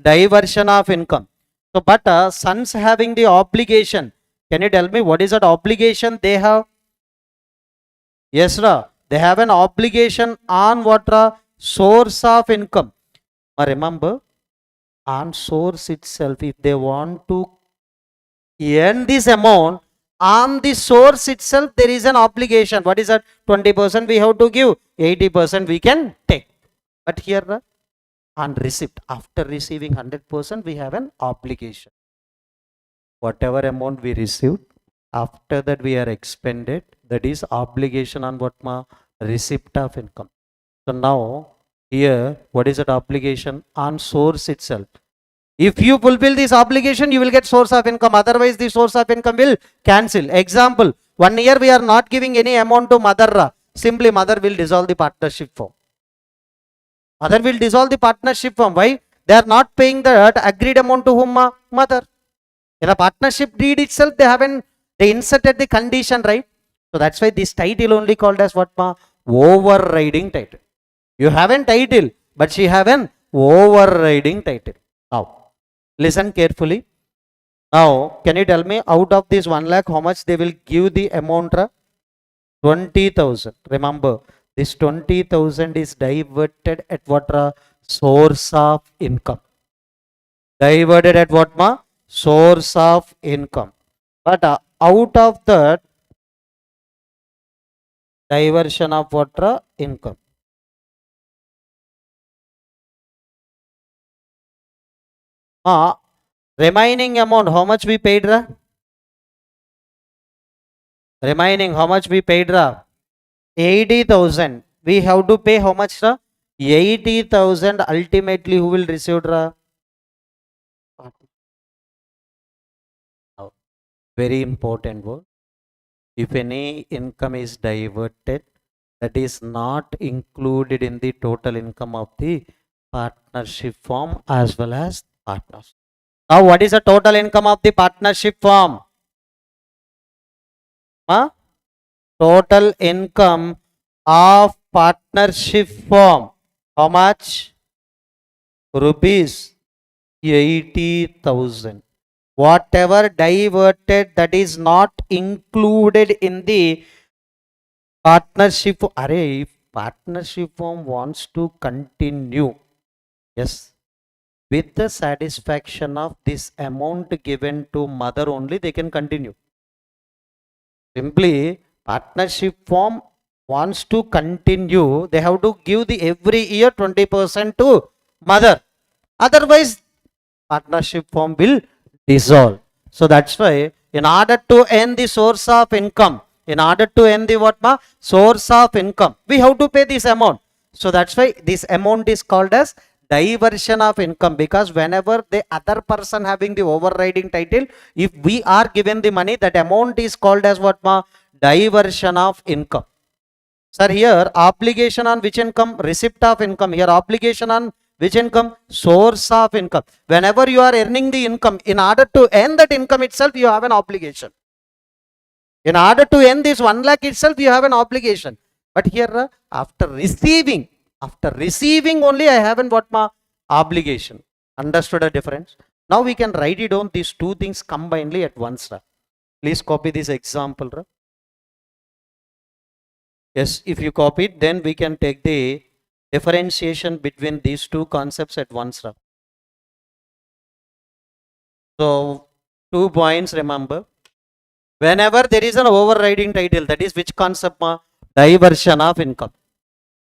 diversion of income. So, but sons having the obligation. Can you tell me what is that obligation they have? Yes, they have an obligation on what source of income. Remember, on source itself, if they want to earn this amount, on the source itself, there is an obligation. What is that? 20% we have to give, 80% we can take. But here, on receipt, after receiving 100%, we have an obligation. Whatever amount we received, after that we are expended, that is obligation on what receipt of income. So now here, what is that obligation? On source itself. If you fulfill this obligation, you will get source of income. Otherwise, the source of income will cancel. Example, 1 year we are not giving any amount to mother. Simply mother will dissolve the partnership form. Mother will dissolve the partnership form. Why? They are not paying the agreed amount to whom? Mother. In a partnership deed itself, they inserted the condition, right? So that's why this title only called as what? Overriding title. You have a title, but she have an overriding title. Now, listen carefully. Now, can you tell me out of this 1 lakh, how much they will give the amount? 20,000. Remember, this 20,000 is diverted at what? Source of income. Diverted at what? Source of income. But out of that, diversion of what? Income. Remaining amount, how much we paid? Remaining, how much we paid? 80,000. We have to pay how much? 80,000. Ultimately, who will receive? Very important word. If any income is diverted, that is not included in the total income of the partnership firm as well as partners. Now, what is the total income of the partnership firm? Total income of partnership firm. How much? Rupees 80,000. Whatever diverted, that is not included in the partnership. If partnership firm wants to continue, yes, with the satisfaction of this amount given to mother only, they can continue. Simply, partnership firm wants to continue, they have to give the every year 20% to mother. Otherwise, partnership firm will dissolve. So that's why, in order to earn the source of income, in order to earn the what? Source of income, we have to pay this amount. So that's why this amount is called as diversion of income, because whenever the other person having the overriding title, if we are given the money, that amount is called as what? Diversion of income. Sir, here obligation on which income? Receipt of income. Here obligation on which income? Source of income. Whenever you are earning the income, in order to earn that income itself, you have an obligation. In order to earn this 1 lakh itself, you have an obligation. But here, after receiving only, I have an what? Obligation. Understood the difference? Now we can write it on these two things combinedly at once. Please copy this example. Yes, if you copy it, then we can take the differentiation between these two concepts at once. So 2 points, remember. Whenever there is an overriding title, that is which concept? Diversion of income.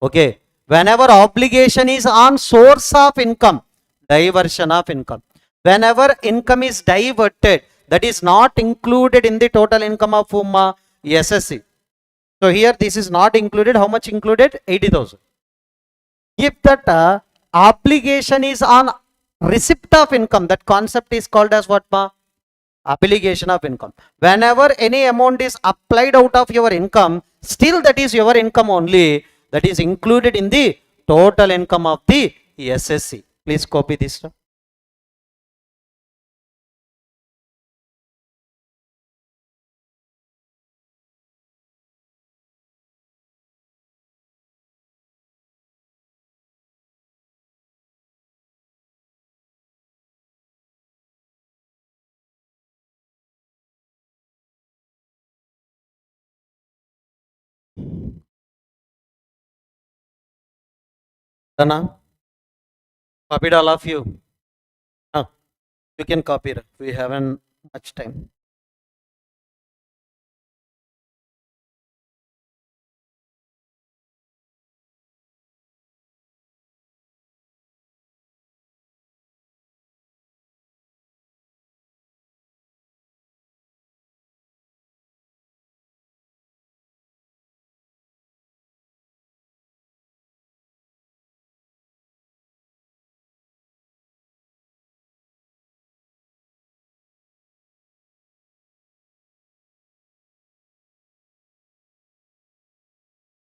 Okay. Whenever obligation is on source of income, diversion of income. Whenever income is diverted, that is not included in the total income of whom? SSC. So here this is not included. How much included? 80,000. If that obligation is on receipt of income, that concept is called as what? Application of income. Whenever any amount is applied out of your income, still that is your income only, that is included in the total income of the SSC. Please copy this. Dana, copied all of you. You can copy it. We haven't much time.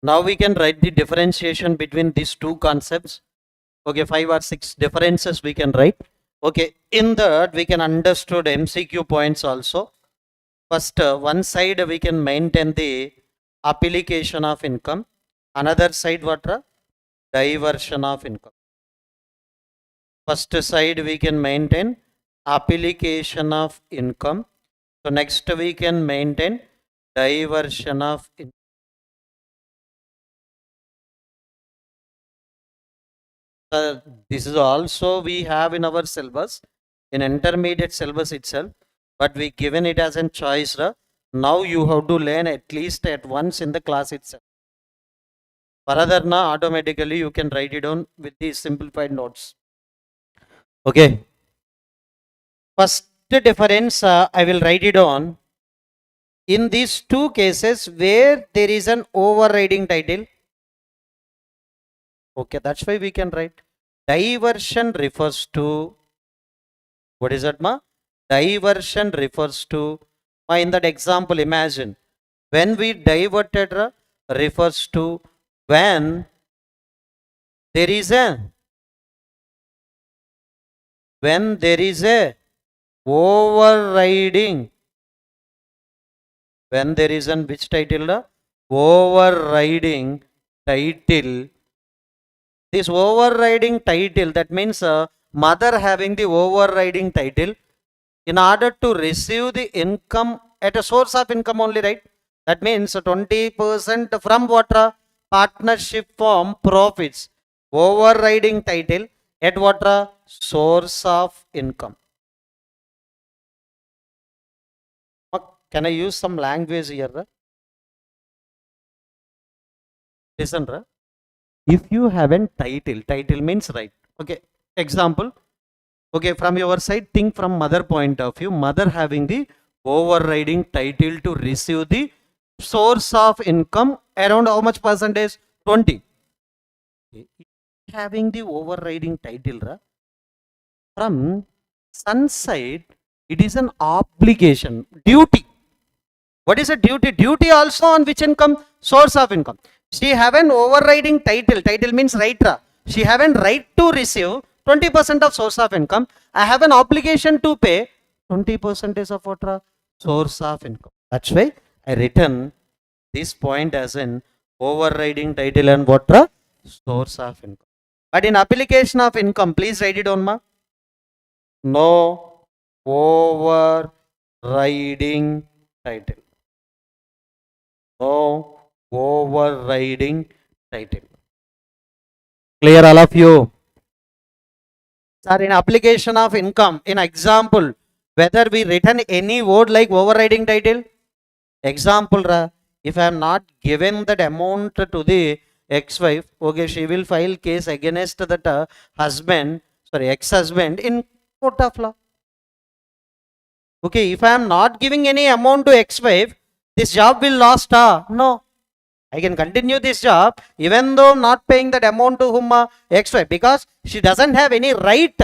Now we can write the differentiation between these two concepts. Okay, 5 or 6 differences we can write. Okay, in that we can understood MCQ points also. First, one side we can maintain the application of income. Another side what? Diversion of income. First side we can maintain application of income. So next we can maintain diversion of income. This is also we have in our syllabus, in intermediate syllabus itself, but we given it as a choice. Now you have to learn at least at once in the class itself. Further, now automatically you can write it down with these simplified notes. Okay. First difference I will write it on. In these two cases where there is an overriding title. Okay, that's why we can write diversion refers to, what is that, ma? Diversion refers to, in that example, imagine when we diverted refers to when there is a overriding, when there is an which title? Overriding title. This overriding title, that means mother having the overriding title, in order to receive the income at a source of income only, right? That means 20% from what? Partnership form profits. Overriding title at what? Source of income. Can I use some language here? Listen, if you have a title means right. Okay, example. Okay, from your side, think from mother point of view. Mother having the overriding title to receive the source of income around how much percentage? 20. Having the overriding title, from son side, it is an obligation, duty. What is a duty? Duty also on which income? Source of income. She have an overriding title. Title means right. She have a right to receive 20% of source of income. I have an obligation to pay 20% of what? Source of income. That's why I written this point as an overriding title and what? Source of income. But in application of income, please write it down, ma. No overriding title. No overriding title. Clear, all of you? Sir, in application of income, in example, whether we written any word like overriding title, Example, if I am not given that amount to the ex-wife, okay, she will file case against that ex-husband in court of law. Okay, if I am not giving any amount to ex-wife, this job will lost. No, I can continue this job even though not paying that amount to whom ex-wife, because she doesn't have any right.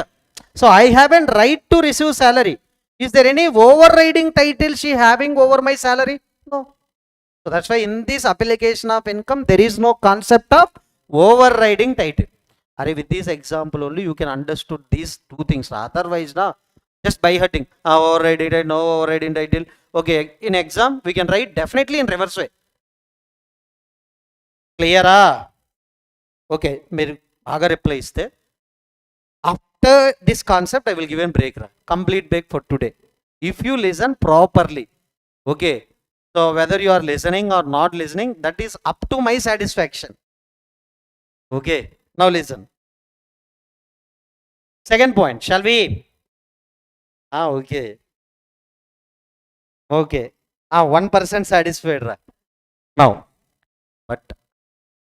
So I have a right to receive salary. Is there any overriding title she having over my salary? No. So that's why in this application of income, there is no concept of overriding title. Are with this example only you can understood these two things. Otherwise, just by hurting. Overriding title, no overriding title. Okay, in exam we can write definitely in reverse way. Clear? Okay, మీరు బాగా reply ఇస్తే after this concept I will give a break, complete break for today. If you listen properly, okay, so whether you are listening or not listening, that is up to my satisfaction. Okay, now listen. Second point, shall we? Okay. Okay. 1% satisfied. Now, but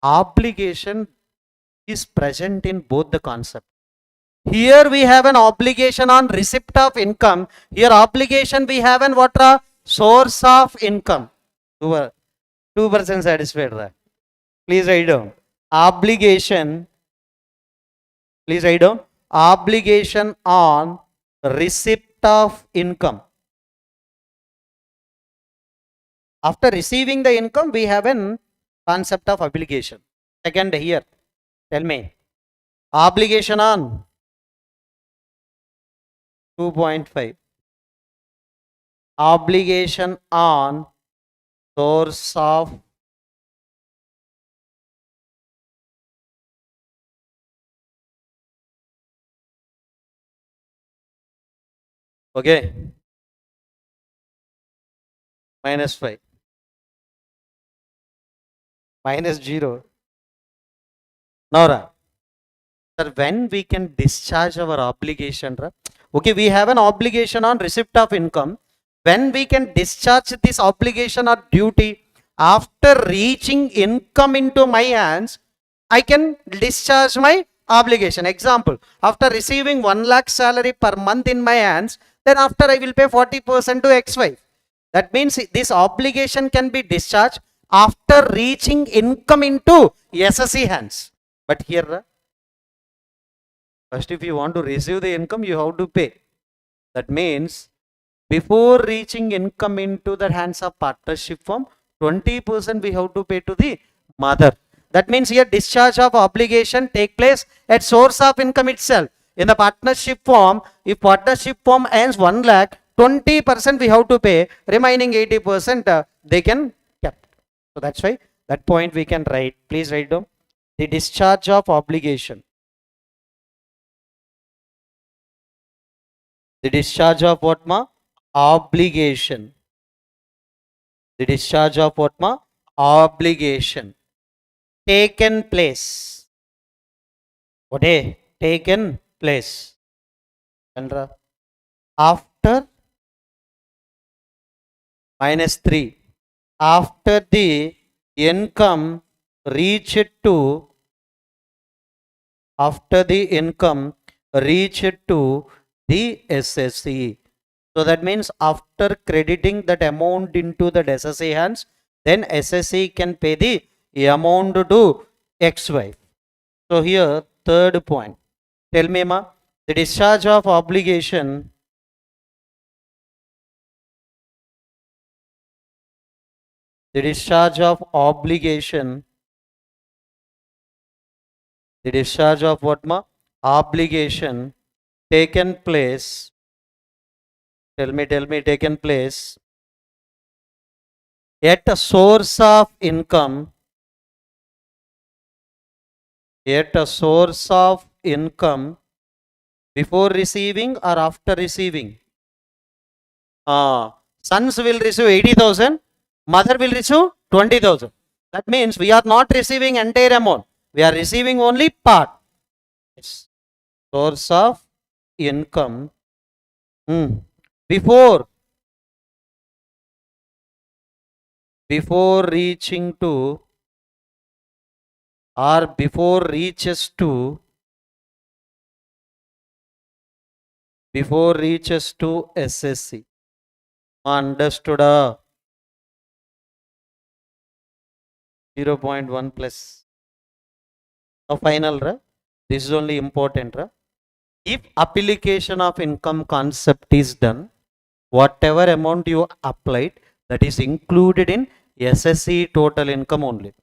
obligation is present in both the concept. Here we have an obligation on receipt of income. Here obligation we have an what? Source of income. 2% satisfied. Please write down. Obligation. Please write down. Obligation on receipt of income. After receiving the income, we have an concept of obligation. Second here, tell me. Obligation on 2.5. Obligation on source of okay, -5, -0. Now, sir, when we can discharge our obligation? Okay, we have an obligation on receipt of income. When we can discharge this obligation or duty? After reaching income into my hands, I can discharge my obligation. Example, after receiving 1 lakh salary per month in my hands, then after I will pay 40% to ex-wife. That means this obligation can be discharged after reaching income into SSE hands. But here, first if you want to receive the income, you have to pay. That means before reaching income into the hands of partnership firm, 20% we have to pay to the mother. That means here discharge of obligation take place at source of income itself. In the partnership form, if partnership firm earns 1 lakh, 20% we have to pay, remaining 80% they can kept. So that's why that point we can write. Please write down. The discharge of obligation. The discharge of what, ma? Obligation. The discharge of what, ma? Obligation. Taken place. What a taken place. After -3. After the income reached to the SSE. So that means after crediting that amount into the SSE hands, then SSE can pay the amount to ex-wife. So here third point. Tell me, ma, the discharge of obligation. The discharge of obligation. The discharge of what, ma? Obligation taken place. Tell me, taken place at a source of income. At a source of income before receiving or after receiving? Sons will receive 80,000, mother will receive 20,000. That means we are not receiving entire amount. We are receiving only part. Yes. Source of income before before reaching to or before reaches to SSC. Understood? 0.1 plus. Now final, this is only important. If application of income concept is done, whatever amount you applied, that is included in SSC total income only.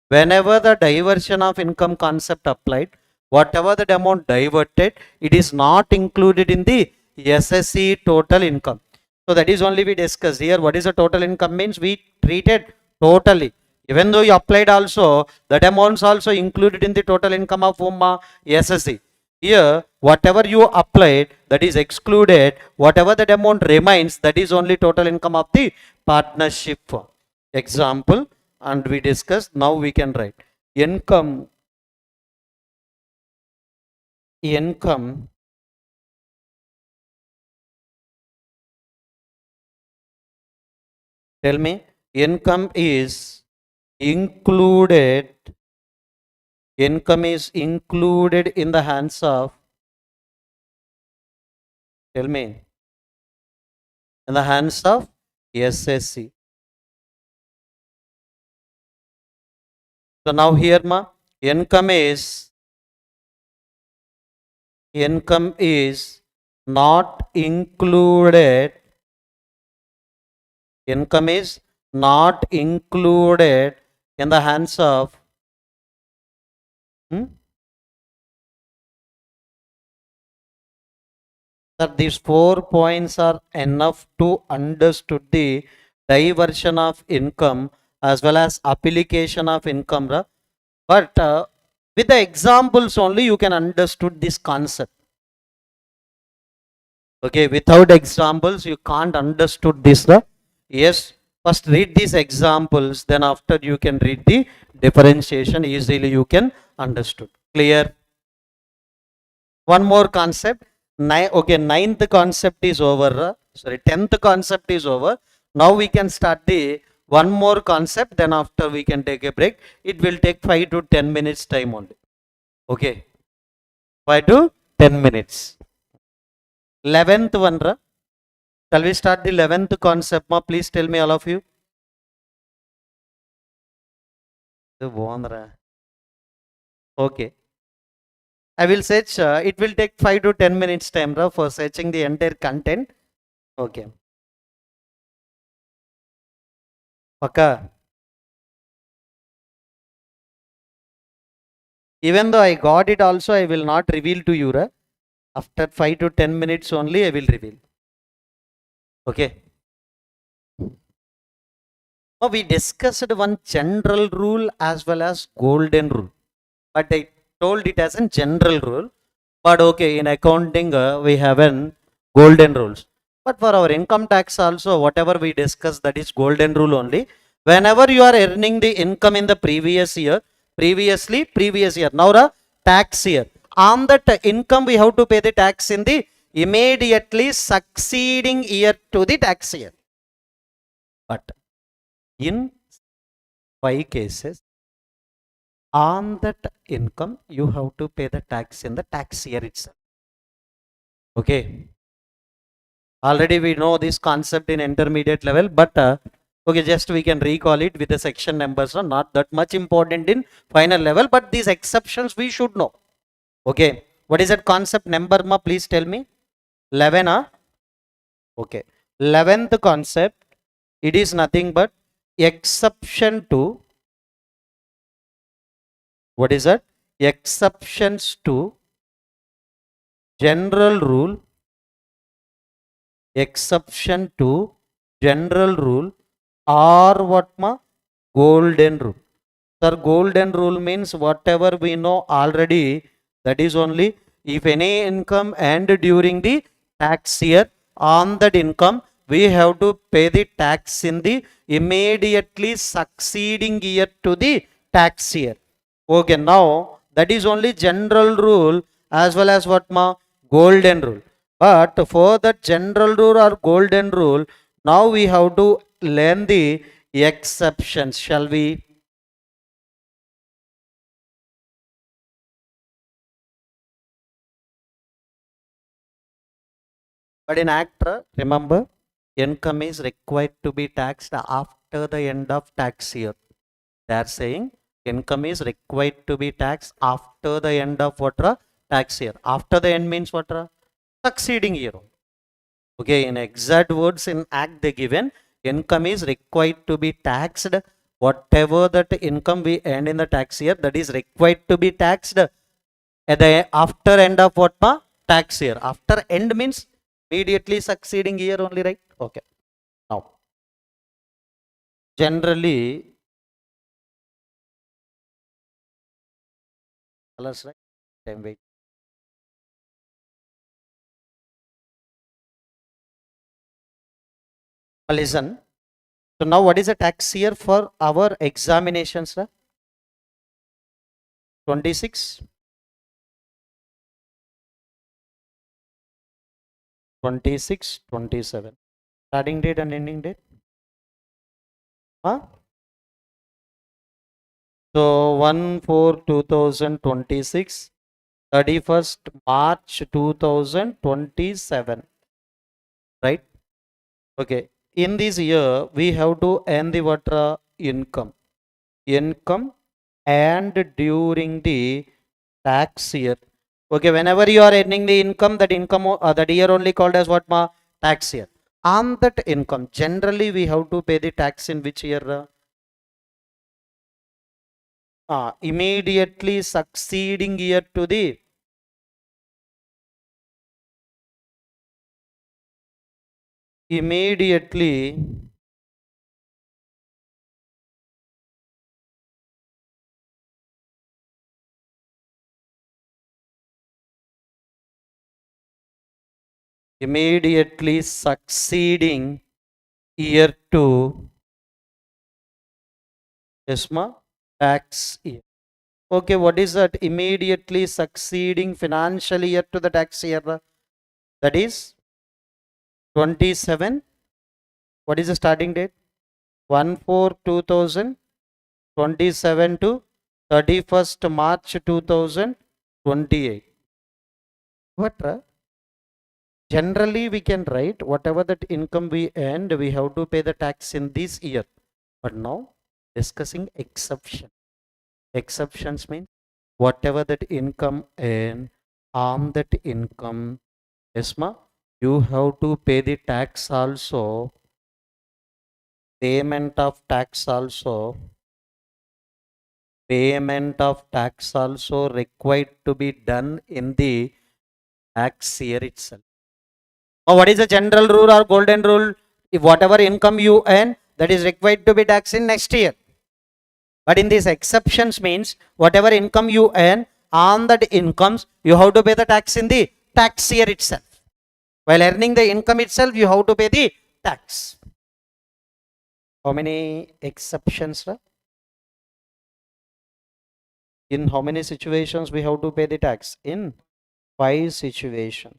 Whenever the diversion of income concept applied, whatever the amount diverted, it is not included in the SSC total income. So that is only we discussed here. What is the total income means? We treated totally. Even though you applied also, that amounts also included in the total income of SSC. Here, whatever you applied, that is excluded. Whatever that amount remains, that is only total income of the partnership. Example, and we discussed, now we can write income tell me, income is included in the hands of, tell me, in the hands of SSC. So now here income is not included, in the hands of that these 4 points are enough to understood the diversion of income as well as application of income. But with the examples only you can understood this concept. Okay, without examples you can't understood this. Yes, first read these examples, then after you can read the differentiation, easily you can understood. Clear? One more concept. Okay, 9th concept is over. Sorry, 10th concept is over. Now we can start the one more concept, then after we can take a break. It will take 5 to 10 minutes time only. Okay, 5 to 10 minutes. 11th one, shall we start the 11th concept? Please tell me, all of you. Okay. I will search, it will take 5 to 10 minutes time for searching the entire content. Okay. Okay. Even though I got it also, I will not reveal to you. After 5 to 10 minutes only, I will reveal. Okay. Now we discussed one general rule as well as golden rule. But I told it as a general rule. But okay, in accounting, we have an golden rules. But for our income tax also, whatever we discuss, that is golden rule only. Whenever you are earning the income in the previous year, previous year, now the tax year, on that income we have to pay the tax in the immediately succeeding year to the tax year. But in 5 cases, on that income you have to pay the tax in the tax year itself. Okay, already we know this concept in intermediate level, but okay, just we can recall it with the section numbers. Not that much important in final level, but these exceptions we should know. Okay, what is that concept number? Please tell me. 11. Okay, 11th concept, it is nothing but exception to, what is that? Exceptions to general rule, exception to general rule, or what golden rule. Sir, golden rule means whatever we know already, that is only if any income and during the tax year, on that income we have to pay the tax in the immediately succeeding year to the tax year. Okay, now that is only general rule as well as what golden rule. But for the general rule or golden rule, now we have to learn the exceptions. Shall we? But in Act, remember, income is required to be taxed after the end of tax year. They are saying income is required to be taxed after the end of what? Tax year. After the end means what? Succeeding year. Okay, in exact words in Act they given, income is required to be taxed. Whatever that income we earn in the tax year, that is required to be taxed at the after end of what? Tax year. After end means immediately succeeding year only, right? Okay. Now, generally, colors, right? Time wait. Listen. So now what is the tax year for our examinations? 26, 26, 27. Starting date and ending date? Huh? So 1/4/2026, 31st March 2027, right? Okay. In this year, we have to earn the what? Income. Income and during the tax year. Okay, whenever you are earning the income, that income that year only called as what? Tax year. On that income, generally we have to pay the tax in which year? Immediately succeeding year to the immediately immediately succeeding year to tax year. Okay, what is that? Immediately succeeding financial year to the tax year. That is 27. What is the starting date? 1/4/2027 to 31st March 2028. What? Generally, we can write whatever that income we earned, we have to pay the tax in this year. But now, discussing exception. Exceptions mean whatever that income earned, on that income, Esma, you have to pay the tax also, payment of tax also, payment of tax also required to be done in the tax year itself. Now, what is the general rule or golden rule? If whatever income you earn, that is required to be taxed in next year. But in these exceptions means whatever income you earn, on that incomes, you have to pay the tax in the tax year itself. While earning the income itself, you have to pay the tax. How many exceptions? In how many situations we have to pay the tax? In 5 situations.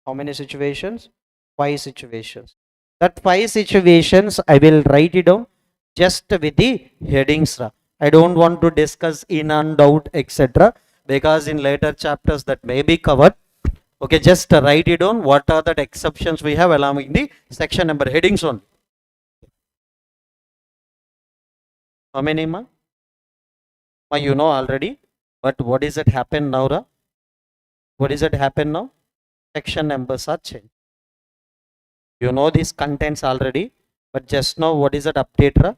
How many situations? 5 situations. That 5 situations I will write it down just with the headings. I don't want to discuss in and out, etc. because in later chapters that may be covered. Okay, just write it down. What are the exceptions we have along with the section number headings on? How many, ma? You know already. But what is it happen now, Ra? What is it happen now? Section numbers are changed. You know these contents already, but just now what is that update? Ra?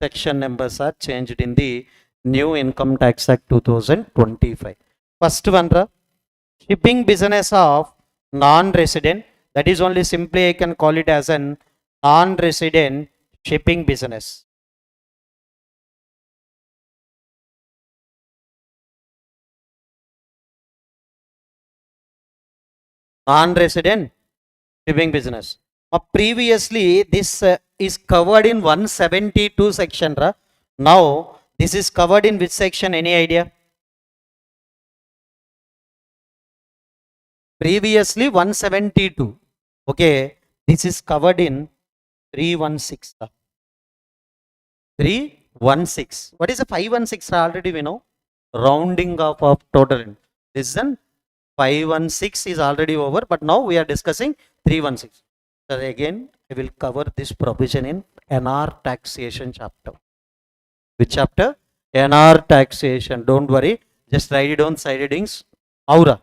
Section numbers are changed in the new Income Tax Act 2025. First one, Ra, shipping business of non-resident. That is only simply I can call it as an non-resident shipping business. Non-resident shipping business. Previously, this is covered in 172 section. Now, this is covered in which section? Any idea? Previously, 172. Okay, this is covered in 316. 316. What is a 516? Already we know. Rounding off of total. This is 516 is already over, but now we are discussing 316. So again, I will cover this provision in NR taxation chapter. Which chapter? NR taxation. Don't worry. Just write it on side headings. Aura.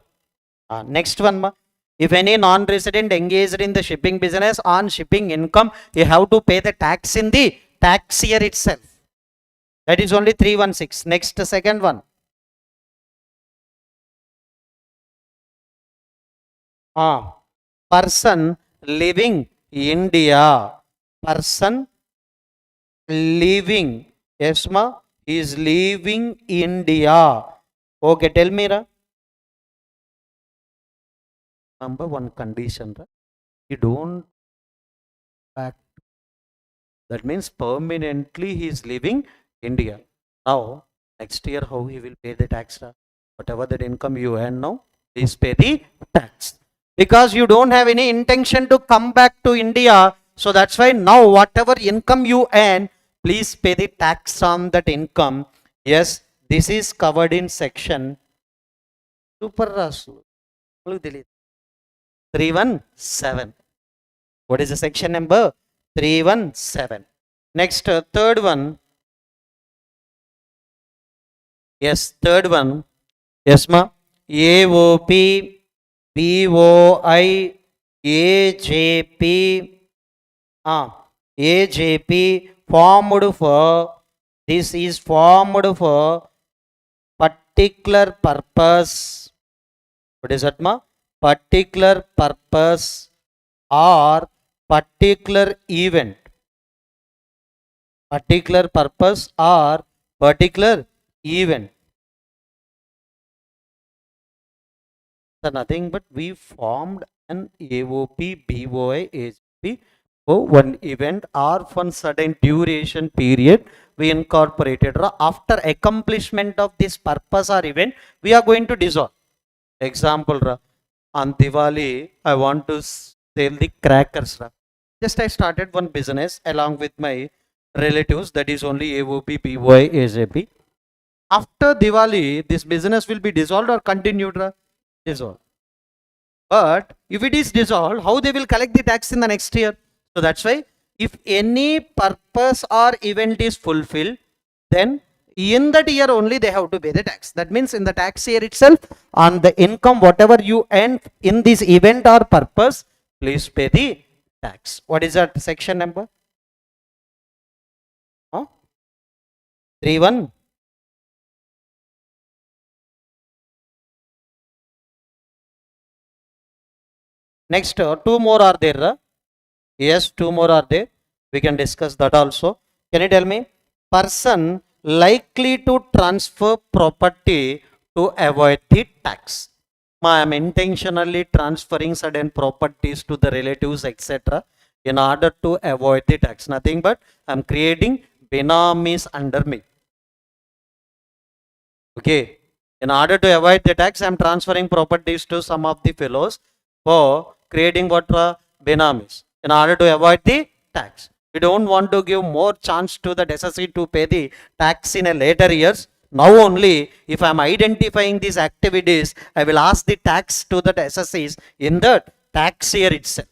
Next one. If any non-resident engaged in the shipping business on shipping income, you have to pay the tax in the tax year itself. That is only 316. Next, second one. Person living India. Person living. Yes, ma. Is leaving India. Okay, tell me, ra. Number one condition, ra. You don't back. That means permanently he is leaving India. Now, next year, how he will pay the tax? Ra? Whatever that income you earn now, please pay the tax. Because you don't have any intention to come back to India. So that's why now whatever income you earn, please pay the tax on that income. Yes, this is covered in section 317. What is the section number? 317. Next, third one. Yes, third one. Yes, ma. AOP, BOI, AJP, AJP formed for, this is formed for particular purpose. What is that, ma? Particular purpose or particular event. Particular purpose or particular event. So nothing but we formed an AOP, BOI, AJP for one event or for certain duration period we incorporated. After accomplishment of this purpose or event, we are going to dissolve. Example, on Diwali, I want to sell the crackers. Just I started one business along with my relatives, that is only AOP, BOI, AJP. After Diwali, this business will be dissolved or continued? Dissolved. But if it is dissolved, how they will collect the tax in the next year? So that's why if any purpose or event is fulfilled, then in that year only they have to pay the tax. That means in the tax year itself, on the income whatever you earn in this event or purpose, please pay the tax. What is that section number? 31. Next, two more are there. Yes, two more are there. We can discuss that also. Can you tell me? Person likely to transfer property to avoid the tax. I am intentionally transferring certain properties to the relatives, etc. in order to avoid the tax. Nothing but I am creating binamis under me. Okay. In order to avoid the tax, I am transferring properties to some of the fellows for creating what? Binamis. In order to avoid the tax. We don't want to give more chance to the deceased to pay the tax in a later years. Now only, if I am identifying these activities, I will ask the tax to the deceased in the tax year itself.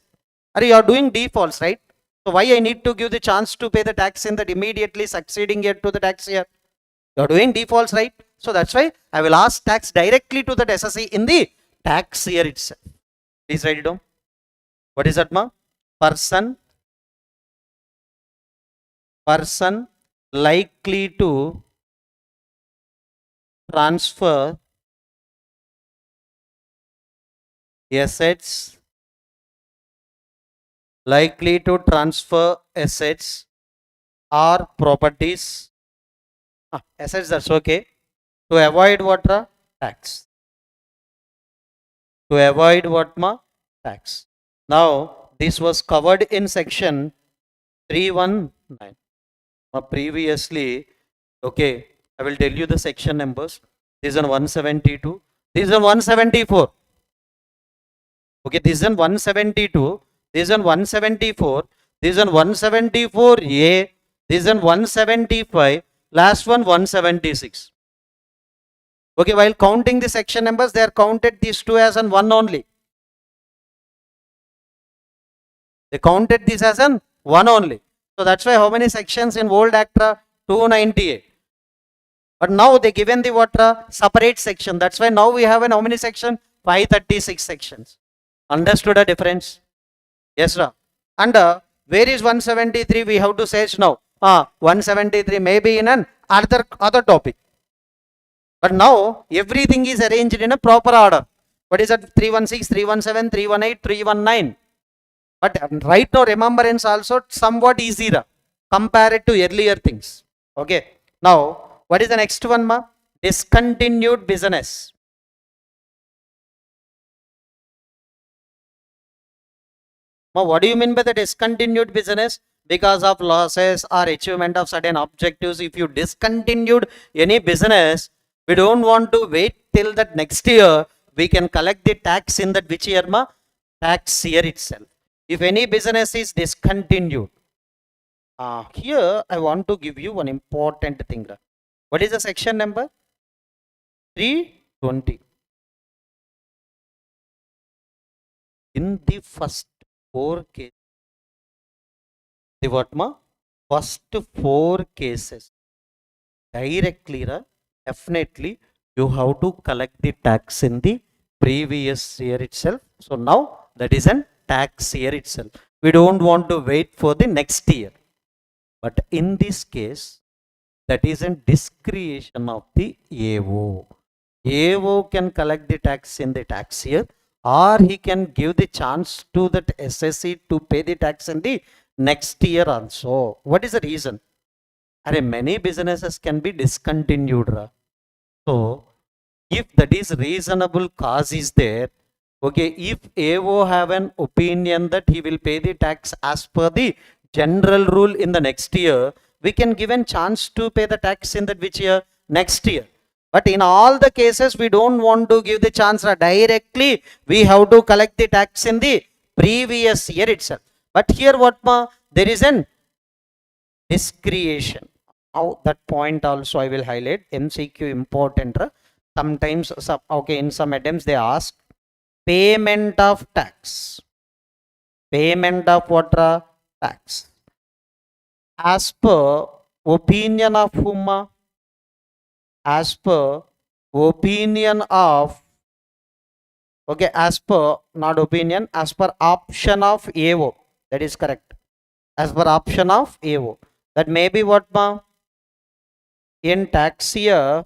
Are you are doing defaults, right? So why I need to give the chance to pay the tax in that immediately succeeding year to the tax year? You are doing defaults, right? So that's why I will ask tax directly to the SSC in the tax year itself. Please write it down. What is that, ma? Person likely to transfer assets, likely to transfer assets or properties. Assets, that's okay. To avoid what? Tax. To avoid what, ma? Tax. Now, this was covered in section 319. Previously, okay, I will tell you the section numbers. This is on 172. This is on 174. Okay, this is on 172. This is on 174. This one 174A, this one 175, last one 176. Okay, while counting the section numbers, they are counted these two as an one only. They counted this as an one only. So that's why how many sections in old ACTA? 298. But now they given the what separate section. That's why now we have an how many section? 536 sections. Understood the difference? Yes, sir. And where is 173? We have to search now. 173 may be in an other topic. But now everything is arranged in a proper order. What is that? 316, 317, 318, 319. But right now remembrance also somewhat easier compared to earlier things. Okay. Now what is the next one, ma? Discontinued business. Ma, what do you mean by the discontinued business? Because of losses or achievement of certain objectives, if you discontinued any business, we don't want to wait till that next year. We can collect the tax in that which year, ma? Tax year itself. If any business is discontinued, here I want to give you one important thing. What is the section number? 320. In the first 4 cases, the what ma? First 4 cases, directly, definitely you have to collect the tax in the previous year itself. So now that is an tax year itself. We don't want to wait for the next year. But in this case, that is a discretion of the AO. AO can collect the tax in the tax year, or he can give the chance to that SSC to pay the tax in the next year also. What is the reason? Many businesses can be discontinued. So, if that is reasonable cause is there, okay, if AO have an opinion that he will pay the tax as per the general rule in the next year, we can give a chance to pay the tax in that which year? Next year. But in all the cases, we don't want to give the chance directly. We have to collect the tax in the previous year itself. But here what ma? There is an discretion. How that point also I will highlight. MCQ important. Sometimes, okay, in some attempts they ask payment of tax. Payment of what? Tax. As per opinion of whom? As per opinion of, okay, as per, not opinion, as per option of AO. That is correct. As per option of AO. That may be what ma? In tax year,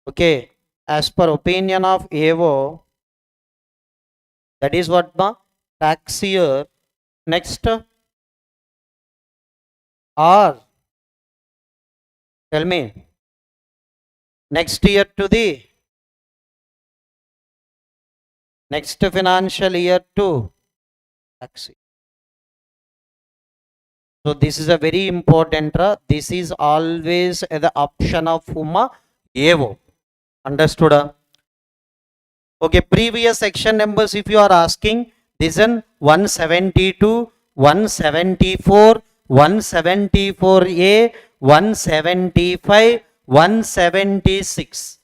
okay, as per opinion of AO, that is what ma? Tax year. Next, or tell me, next year to the next financial year to tax year. So this is a very important. This is always the option of whom? AO. Understood? Okay, previous section numbers if you are asking, this is 172, 174, 174A, 175, 176.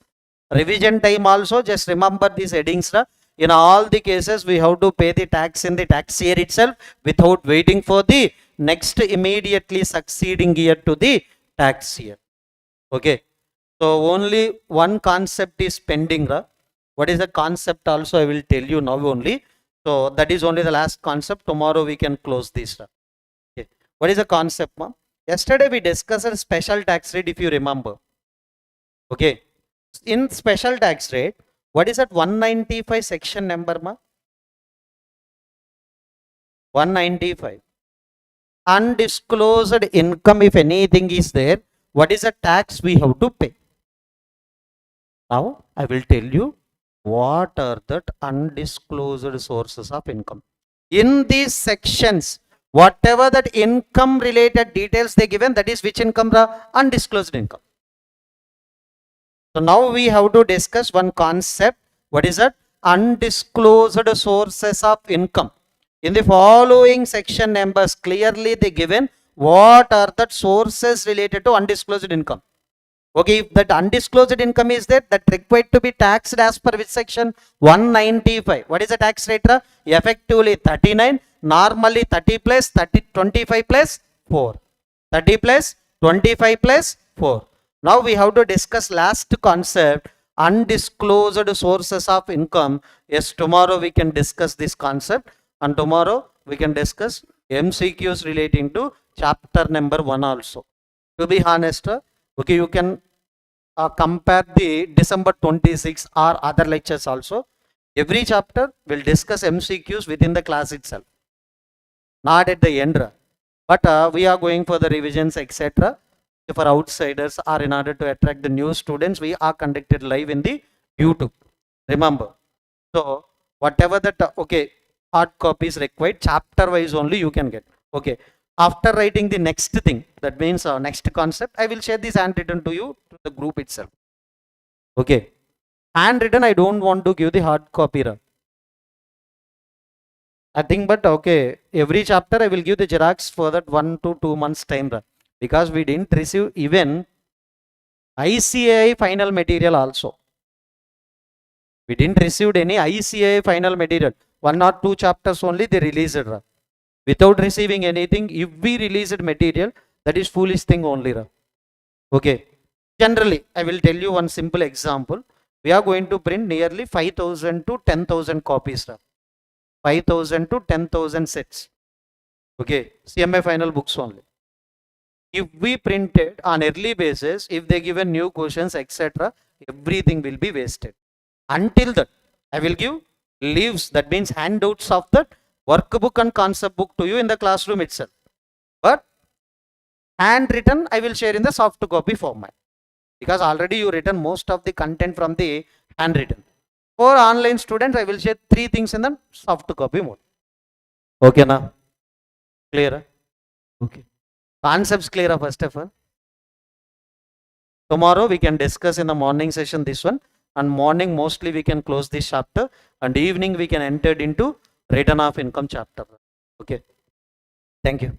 Revision time also, just remember these headings. In all the cases, we have to pay the tax in the tax year itself without waiting for the next immediately succeeding year to the tax year. Okay. So only one concept is pending. What is the concept also I will tell you now only. So that is only the last concept. Tomorrow we can close this. Okay. What is the concept, ma? Yesterday we discussed a special tax rate if you remember. Okay. In special tax rate, what is that 195 section number, ma? 195. Undisclosed income, if anything is there, what is the tax we have to pay? Now I will tell you what are that undisclosed sources of income. In these sections, whatever that income related details they given, that is which income? The undisclosed income. So now we have to discuss one concept. What is that? Undisclosed sources of income. In the following section numbers, clearly they given what are the sources related to undisclosed income. Okay, if that undisclosed income is there, that required to be taxed as per which section? 195. What is the tax rate? Effectively 39, normally 30 plus 30, 25 plus 4. 30 plus 25 plus 4. Now we have to discuss last concept, undisclosed sources of income. Yes, tomorrow we can discuss this concept, and tomorrow we can discuss MCQs relating to chapter number 1 also. To be honest, okay, you can compare the December 26 or other lectures also. Every chapter will discuss MCQs within the class itself, not at the end. But we are going for the revisions, etc. For outsiders or in order to attract the new students, we are conducted live in the YouTube. Remember. So whatever that, okay, hard copy is required, chapter wise only you can get. Okay. After writing the next thing, that means next concept, I will share this handwritten to you to the group itself. Okay. Handwritten, I don't want to give the hard copy. I think, but okay, every chapter I will give the xerox for that 1 to 2 months time, because we didn't receive even ICI final material also. We didn't receive any ICI final material. 1 or 2 chapters only they released. Without receiving anything, if we released material, that is foolish thing only. Okay. Generally, I will tell you one simple example. We are going to print nearly 5,000 to 10,000 copies. 5,000 to 10,000 sets. Okay. CMA final books only. If we printed on early basis, if they given new questions, etc., everything will be wasted. Until that, I will give leaves, that means handouts of that workbook and concept book to you in the classroom itself. But handwritten, I will share in the soft copy format, because already you written most of the content from the handwritten. For online students, I will share 3 things in the soft copy mode. Okay, now clear? Okay. Concepts clear first of all. Tomorrow we can discuss in the morning session this one, and morning mostly we can close this chapter, and evening we can enter into return of income chapter. Okay. Thank you.